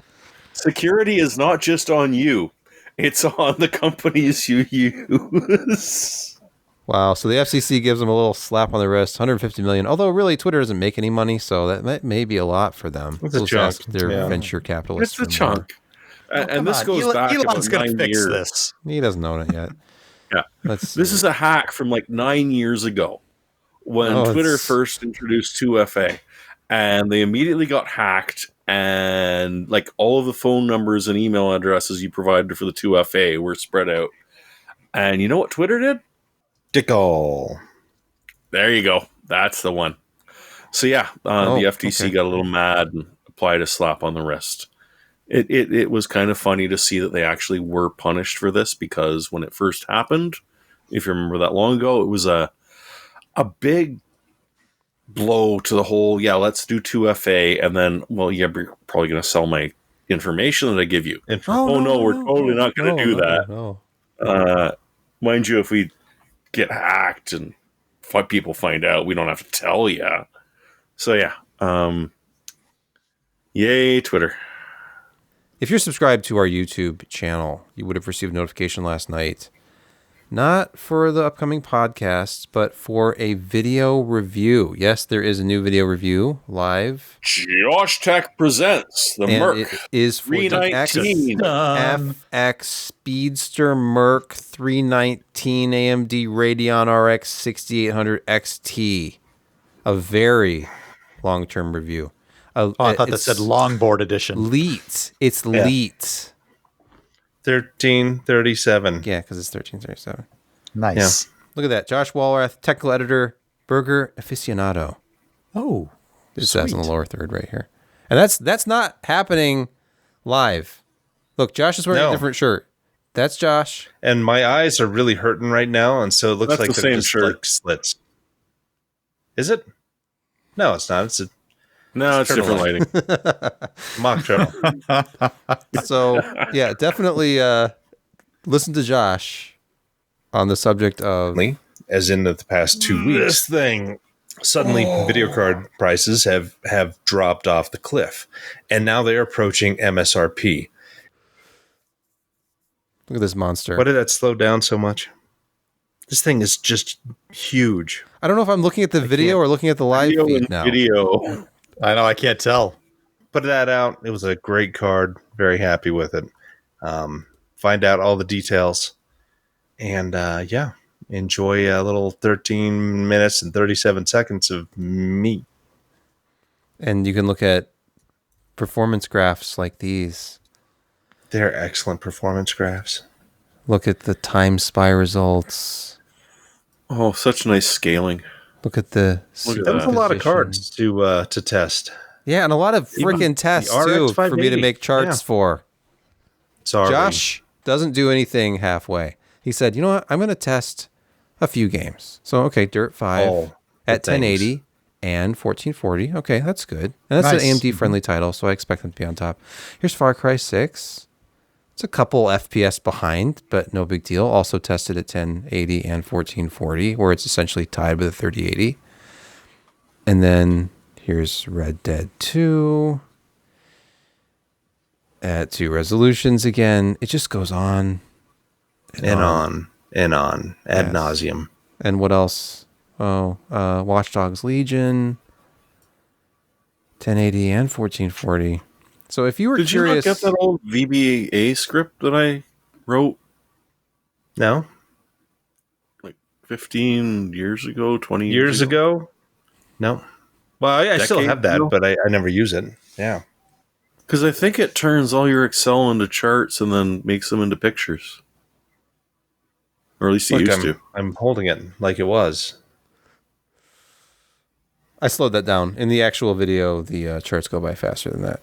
Security is not just on you. It's on the companies you use. Wow. So the FCC gives them a little slap on the wrist, $150 million. Although really Twitter doesn't make any money, so that may be a lot for them. It's a chunk. Their venture capitalists. It's a chunk. And this goes back Elon's about 9 fix years. This. He doesn't own it yet. Yeah. This is a hack from like 9 years ago when Twitter first introduced 2FA, and they immediately got hacked, and like all of the phone numbers and email addresses you provided for the 2FA were spread out. And you know what Twitter did? Dickle. There you go. That's the one. So yeah, the FTC got a little mad and applied a slap on the wrist. It was kind of funny to see that they actually were punished for this, because when it first happened, if you remember that long ago, it was a big blow to the whole, let's do 2FA, and then, you're probably going to sell my information that I give you. We're totally not going to do that. No. Mind you, if we get hacked and people find out, we don't have to tell you. So yay, Twitter. If you're subscribed to our YouTube channel, you would have received a notification last night, not for the upcoming podcasts, but for a video review. Yes, there is a new video review live. Josh Tech presents the Merc. It is for the FX Speedster Merc 319 AMD Radeon RX 6800 XT. A very long-term review. I thought that said longboard edition. Leet. It's Leet. 1337. Yeah, because it's 1337. Nice. Yeah. Look at that. Josh Walrath, technical editor, burger aficionado. Oh, it says in the lower third right here. And that's not happening live. Look, Josh is wearing a different shirt. That's Josh. And my eyes are really hurting right now, and so it looks like they're just like slits. Is it? No, it's not. It's different lighting. Mock turtle. So, definitely listen to Josh on the subject of... As in the past 2 weeks. Suddenly, video card prices have dropped off the cliff, and now they're approaching MSRP. Look at this monster. Why did that slow down so much? This thing is just huge. I don't know if I'm looking at the video or looking at the live feed now. I know, I can't tell. Put that out. It was a great card. Very happy with it. Find out all the details. And enjoy a little 13 minutes and 37 seconds of me. And you can look at performance graphs like these. They're excellent performance graphs. Look at the time spy results. Oh, such nice scaling. Look at the That was a lot of cards to test. Yeah, and a lot of freaking tests too for me to make charts for. Sorry. Josh doesn't do anything halfway. He said, "You know what? I'm going to test a few games." So, okay, Dirt 5 at 1080 and 1440. Okay, that's good. And that's an AMD friendly title, so I expect them to be on top. Here's Far Cry 6. It's a couple FPS behind, but no big deal. Also tested at 1080 and 1440, where it's essentially tied with a 3080. And then here's Red Dead 2 at 2 resolutions again. It just goes on and on ad nauseum. And what else? Oh, Watch Dogs Legion, 1080 and 1440. So if you were curious... Did you not get that old VBA script that I wrote? No. Like 15 years ago, 20 years ago? No. Well, I still have that, but I never use it. Yeah. Because I think it turns all your Excel into charts and then makes them into pictures. Or at least it used to. I'm holding it like it was. I slowed that down. In the actual video, the charts go by faster than that.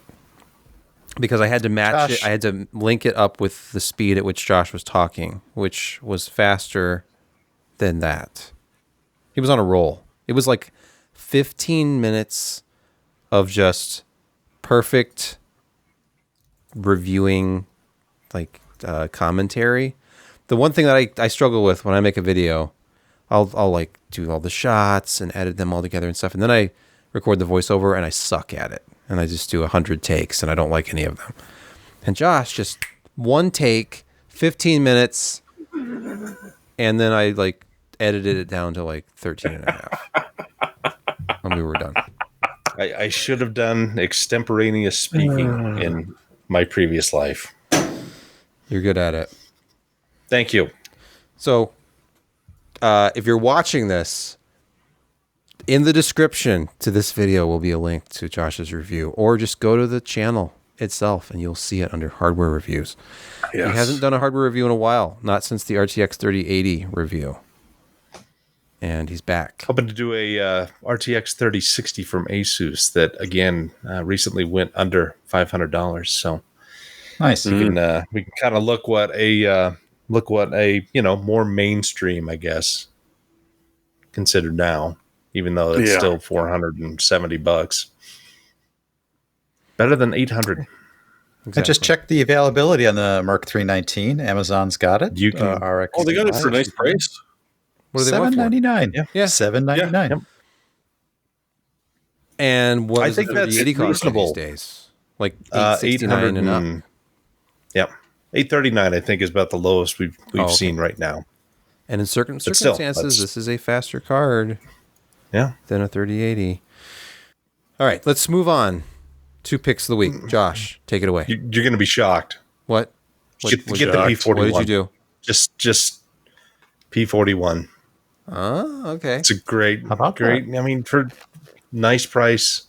Because I had to match it. I had to link it up with the speed at which Josh was talking, which was faster than that. He was on a roll. It was like 15 minutes of just perfect reviewing, like commentary. The one thing that I struggle with when I make a video, I'll like do all the shots and edit them all together and stuff, and then I record the voiceover and I suck at it. And I just do 100 takes, and I don't like any of them. And Josh, just one take, 15 minutes, and then I like edited it down to like 13 and a half. And we were done. I should have done extemporaneous speaking in my previous life. You're good at it. Thank you. So, if you're watching this, in the description to this video will be a link to Josh's review, or just go to the channel itself and you'll see it under hardware reviews. Yes. He hasn't done a hardware review in a while, not since the RTX 3080 review. And he's back. Hoping to do a RTX 3060 from Asus that, again, recently went under $500. So nice. We can kind of look what a more mainstream, I guess, considered now. Even though it's still $470, better than $800. Exactly. I just checked the availability on the Merc 319. Amazon's got it. You can. They got it for a nice price. What do they want for? $799. Yeah, $799. Yeah. Yep. And what I is think the that's 3080 cost reasonable. These days? Like $869 and up. Yeah, $839. I think is about the lowest we've seen right now. And in certain circumstances, this is a faster card. Yeah. Than a 3080. All right, let's move on. 2 picks of the week. Josh, take it away. You're going to be shocked. What? Get the P41. What did you do? Just P41. Oh, okay. It's a great. I mean, for nice price,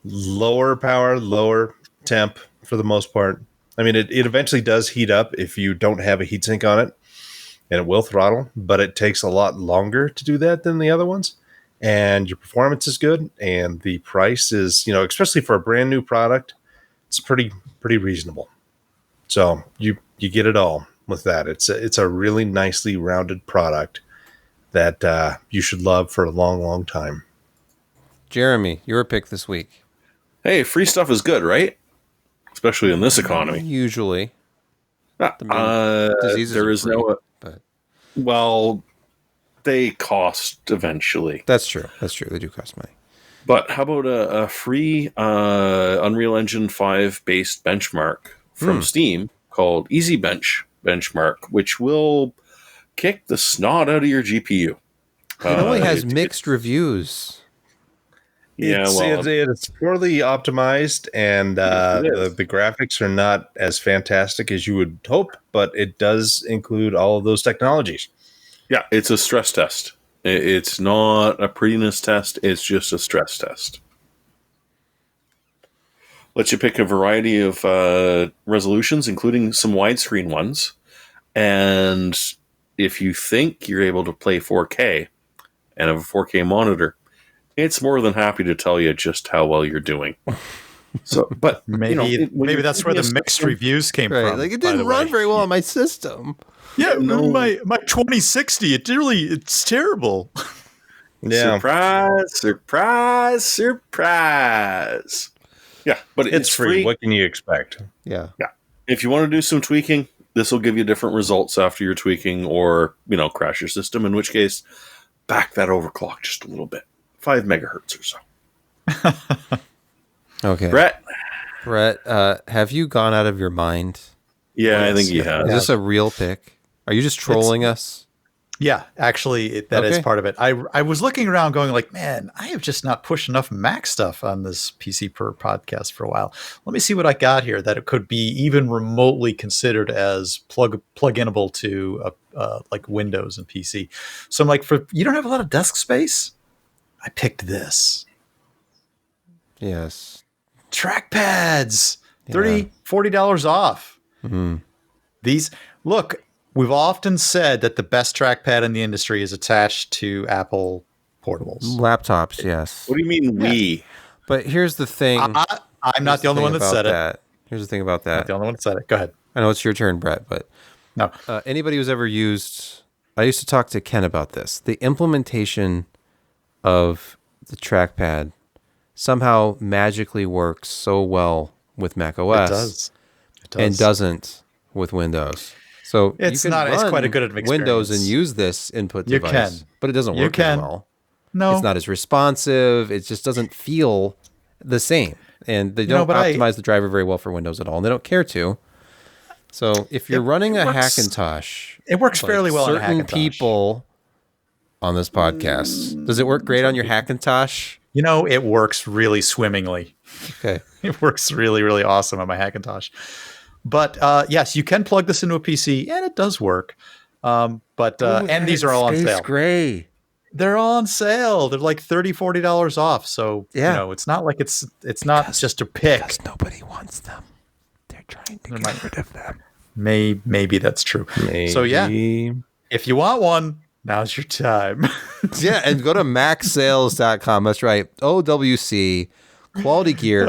lower power, lower temp for the most part. I mean, it eventually does heat up if you don't have a heatsink on it, and it will throttle, but it takes a lot longer to do that than the other ones. And your performance is good, and the price is, especially for a brand new product, it's pretty reasonable. So you get it all with that. It's a really nicely rounded product that you should love for a long, long time. Jeremy, your pick this week. Hey, free stuff is good, right? Especially in this economy. Usually. There is free, no... But... Well... They cost eventually. That's true. They do cost money. But how about a free Unreal Engine 5 based benchmark from Steam called Easy Benchmark, which will kick the snot out of your GPU. It only has mixed reviews. Yeah, it's poorly optimized, and It is. the graphics are not as fantastic as you would hope, but it does include all of those technologies. Yeah, it's a stress test. It's not a prettiness test. It's just a stress test. Lets you pick a variety of resolutions, including some widescreen ones. And if you think you're able to play 4K and have a 4K monitor, it's more than happy to tell you just how well you're doing. So, but Maybe maybe that's where the mixed reviews came from. Like it didn't run very well on my system. Yeah, my 2060, it's terrible. Yeah, Surprise! Yeah, but it's free. What can you expect? Yeah. If you want to do some tweaking, this will give you different results after your tweaking, or crash your system. In which case, back that overclock just a little bit, 5 megahertz or so. Okay, Brett, have you gone out of your mind? I think you have. Is this a real pick? Are you just trolling us? Yeah, actually, that is part of it. I was looking around going like, man, I have just not pushed enough Mac stuff on this PC Per podcast for a while. Let me see what I got here that it could be even remotely considered as plug-inable to like Windows and PC. So I'm like, you don't have a lot of desk space? I picked this. Yes. Trackpads, $40 off. Mm-hmm. These, look, we've often said that the best trackpad in the industry is attached to Apple portables. Laptops, yes. What do you mean we? But here's the thing. I'm not the only one that said it. Here's the thing about that. Not the only one that said it. Go ahead. I know it's your turn, Brett, but no. Anybody who's ever used... I used to talk to Ken about this. The implementation of the trackpad somehow magically works so well with Mac OS. It does. And doesn't with Windows. So it's you can it's run quite a good experience. Windows and use this input device, but it doesn't work as well. No, it's not as responsive. It just doesn't feel the same, and they don't optimize the driver very well for Windows at all, and they don't care to. So if you're running a Hackintosh, it works fairly well on a Hackintosh. Certain people on this podcast, does it work great on your Hackintosh? It works really swimmingly. Okay, it works really, really awesome on my Hackintosh. But yes, you can plug this into a PC, and it does work. And these are all on sale. Gray. They're all on sale. They're like $30, $40 off. So it's not like it's not just a pick. Because nobody wants them. They're trying to get rid of them. Maybe that's true. Maybe. So if you want one, now's your time. And go to macsales.com. That's right. OWC, quality gear,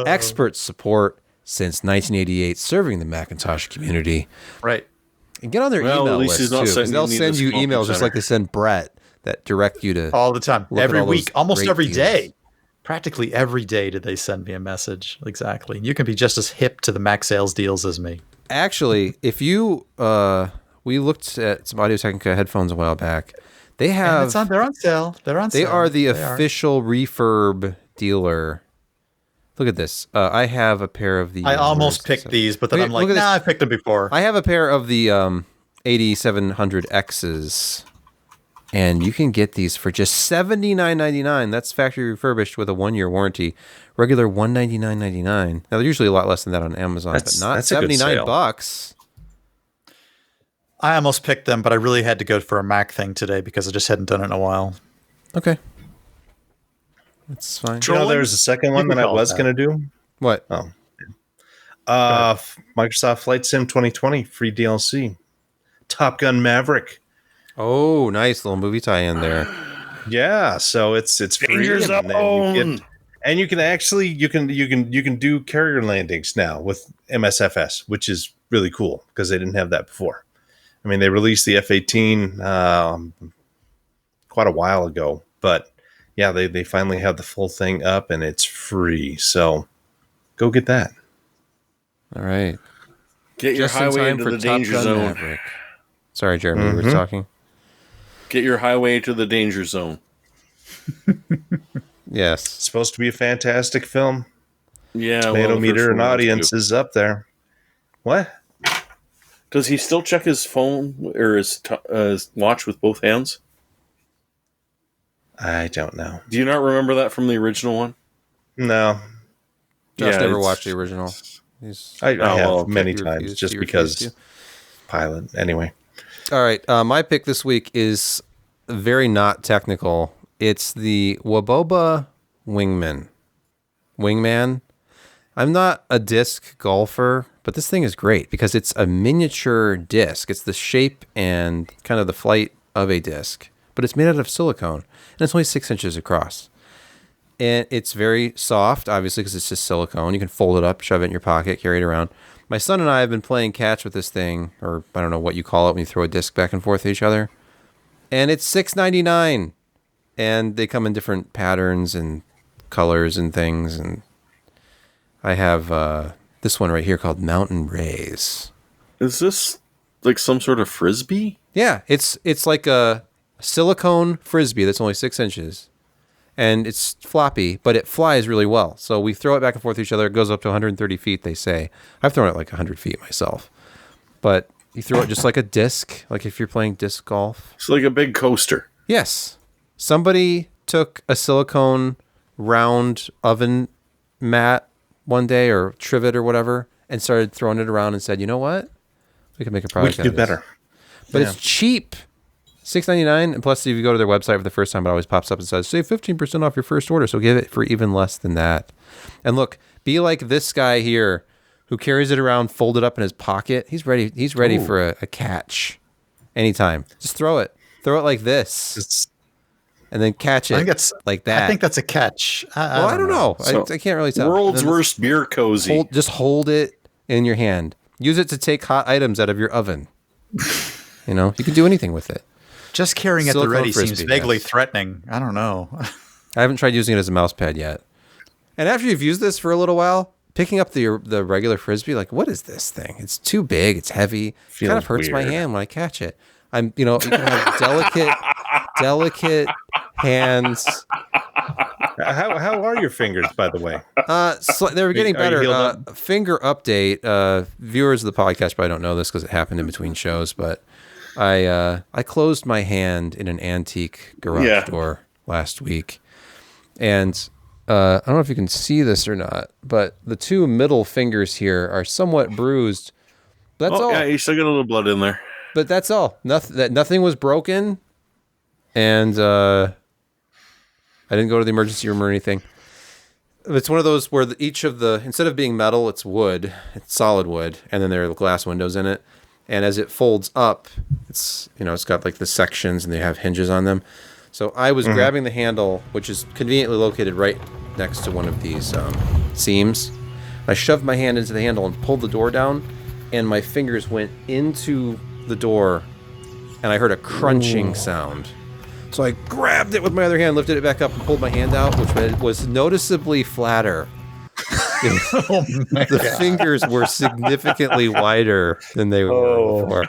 expert support. Since 1988, serving the Macintosh community. Right. And get on their email list, too. They'll send you emails just like they send Brett that direct you to... All the time. Every week. Almost every day. Practically every day did they send me a message. Exactly. You can be just as hip to the Mac sales deals as me. Actually, if you... we looked at some Audio-Technica headphones a while back. They have... They're on sale. They are the official refurb dealer... Look at this. I have a pair of the... I almost picked these, but then I'm like, I picked them before. I have a pair of the 8700Xs, and you can get these for just $79.99. That's factory refurbished with a 1-year warranty. Regular $199.99. Now, they're usually a lot less than that on Amazon, but not $79. I almost picked them, but I really had to go for a Mac thing today because I just hadn't done it in a while. Okay. That's fine. There's a second one that I was going to do. What? Oh. Microsoft Flight Sim 2020 free DLC. Top Gun Maverick. Oh, nice little movie tie-in there. Yeah, so it's free. And you can actually you can do carrier landings now with MSFS, which is really cool because they didn't have that before. I mean, they released the F-18 quite a while ago, but yeah, they finally have the full thing up and it's free. So go get that. All right. Get your highway into the danger zone. Maverick. Sorry, Jeremy, we were talking. Get your highway to the danger zone. Yes. It's supposed to be a fantastic film. Yeah. Tomato meter and audience is up there. What? Does he still check his phone or his watch with both hands? I don't know. Do you not remember that from the original one? No, Josh Yeah, never it's- watched the original. I Oh, have well, okay. many He times refused- just he refused because to. pilot. Anyway, All right, my pick this week is very not technical. It's the Waboba Wingman. I'm not a disc golfer, but this thing is great because it's a miniature disc. It's the shape and kind of the flight of a disc, but it's made out of silicone, and it's only 6 inches across. And it's very soft, obviously, because it's just silicone. You can fold it up, shove it in your pocket, carry it around. My son and I have been playing catch with this thing, or I don't know what you call it when you throw a disc back and forth at each other. And it's $6.99. And they come in different patterns and colors and things. And I have this one right here called Mountain Rays. Is this like some sort of frisbee? Yeah, it's like a silicone frisbee that's only 6 inches. And it's floppy, but it flies really well. So we throw it back and forth to each other. It goes up to 130 feet, they say. I've thrown it like 100 feet myself. But you throw it just like a disc, like if you're playing disc golf. It's like a big coaster. Yes. Somebody took a silicone round oven mat one day, or trivet or whatever, and started throwing it around and said, you know what? We can make a we product can out do of this. better. But Yeah. it's cheap. $6.99, and plus if you go to their website for the first time, it always pops up and says save 15% off your first order. So give it for even less than that. And look, be like this guy here who carries it around folded up in his pocket. He's ready. He's ready for a catch anytime. Just throw it like this, It's, and then catch it I think that's like that. I think that's a catch. I don't know. So, I can't really tell. World's Then worst beer cozy. just hold it in your hand. Use it to take hot items out of your oven. You can do anything with it. Just carrying it at the Silicone ready seems frisbee, vaguely yes. threatening. I don't know. I haven't tried using it as a mouse pad yet. And after you've used this for a little while, picking up the regular frisbee, like, what is this thing? It's too big. It's heavy. It kind of Feels hurts my weird. hand when I catch it. You can have delicate hands. how are your fingers, by the way? They were getting Are you better. healed up? Finger update. Viewers of the podcast probably don't know this because it happened in between shows, but I closed my hand in an antique garage door last week, and I don't know if you can see this or not, but the two middle fingers here are somewhat bruised. That's all. Yeah, you still got a little blood in there. But that's all. Nothing was broken, and I didn't go to the emergency room or anything. It's one of those where instead of being metal, it's wood. It's solid wood, and then there are glass windows in it. And as it folds up, it's got like the sections, and they have hinges on them. So I was grabbing the handle, which is conveniently located right next to one of these seams. I shoved my hand into the handle and pulled the door down, and my fingers went into the door, and I heard a crunching sound. So I grabbed it with my other hand, lifted it back up, and pulled my hand out, which was noticeably flatter. The fingers were significantly wider than they were before.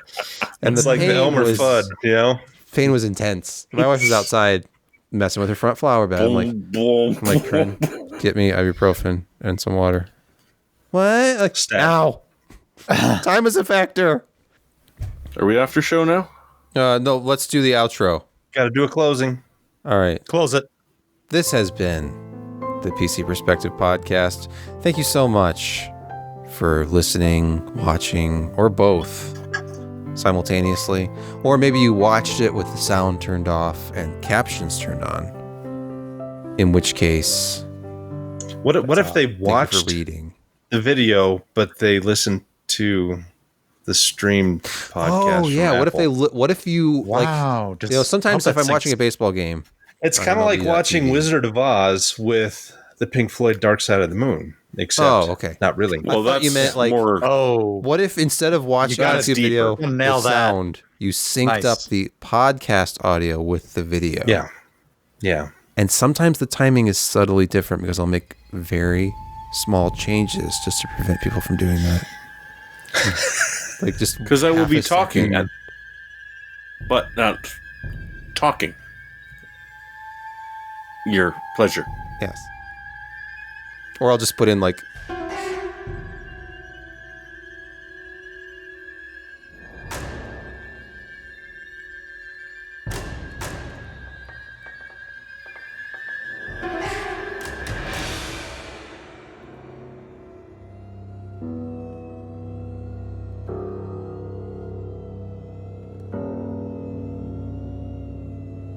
And It's the like the pain Elmer was, Fudd, pain was intense. My wife was outside messing with her front flower bed. I'm like, Corinne, get me ibuprofen and some water. What? Like, ow. Time is a factor. Are we after show now? No, let's do the outro. Got to do a closing. All right. Close it. This has been the PC Perspective Podcast. Thank you so much for listening, watching, or both simultaneously. Or maybe you watched it with the sound turned off and captions turned on. In which case, What if they thank you watched for reading. the video, but they listened to the streamed podcast? Oh yeah, from what if Apple? what if you Wow. like sometimes if I'm watching a baseball game, It's I kind of don't like do that watching TV. Wizard of Oz with the Pink Floyd Dark Side of the Moon. Except, Oh, okay. not really. Well, thought you meant, like, more. Oh. what if instead of watching got the it video deeper. Nail with that. sound, you synced Nice. up the podcast audio with the video? Yeah. And sometimes the timing is subtly different because I'll make very small changes just to prevent people from doing that. Like just Because I will half be a talking, second. but not talking. Your pleasure. Yes. Or I'll just put in like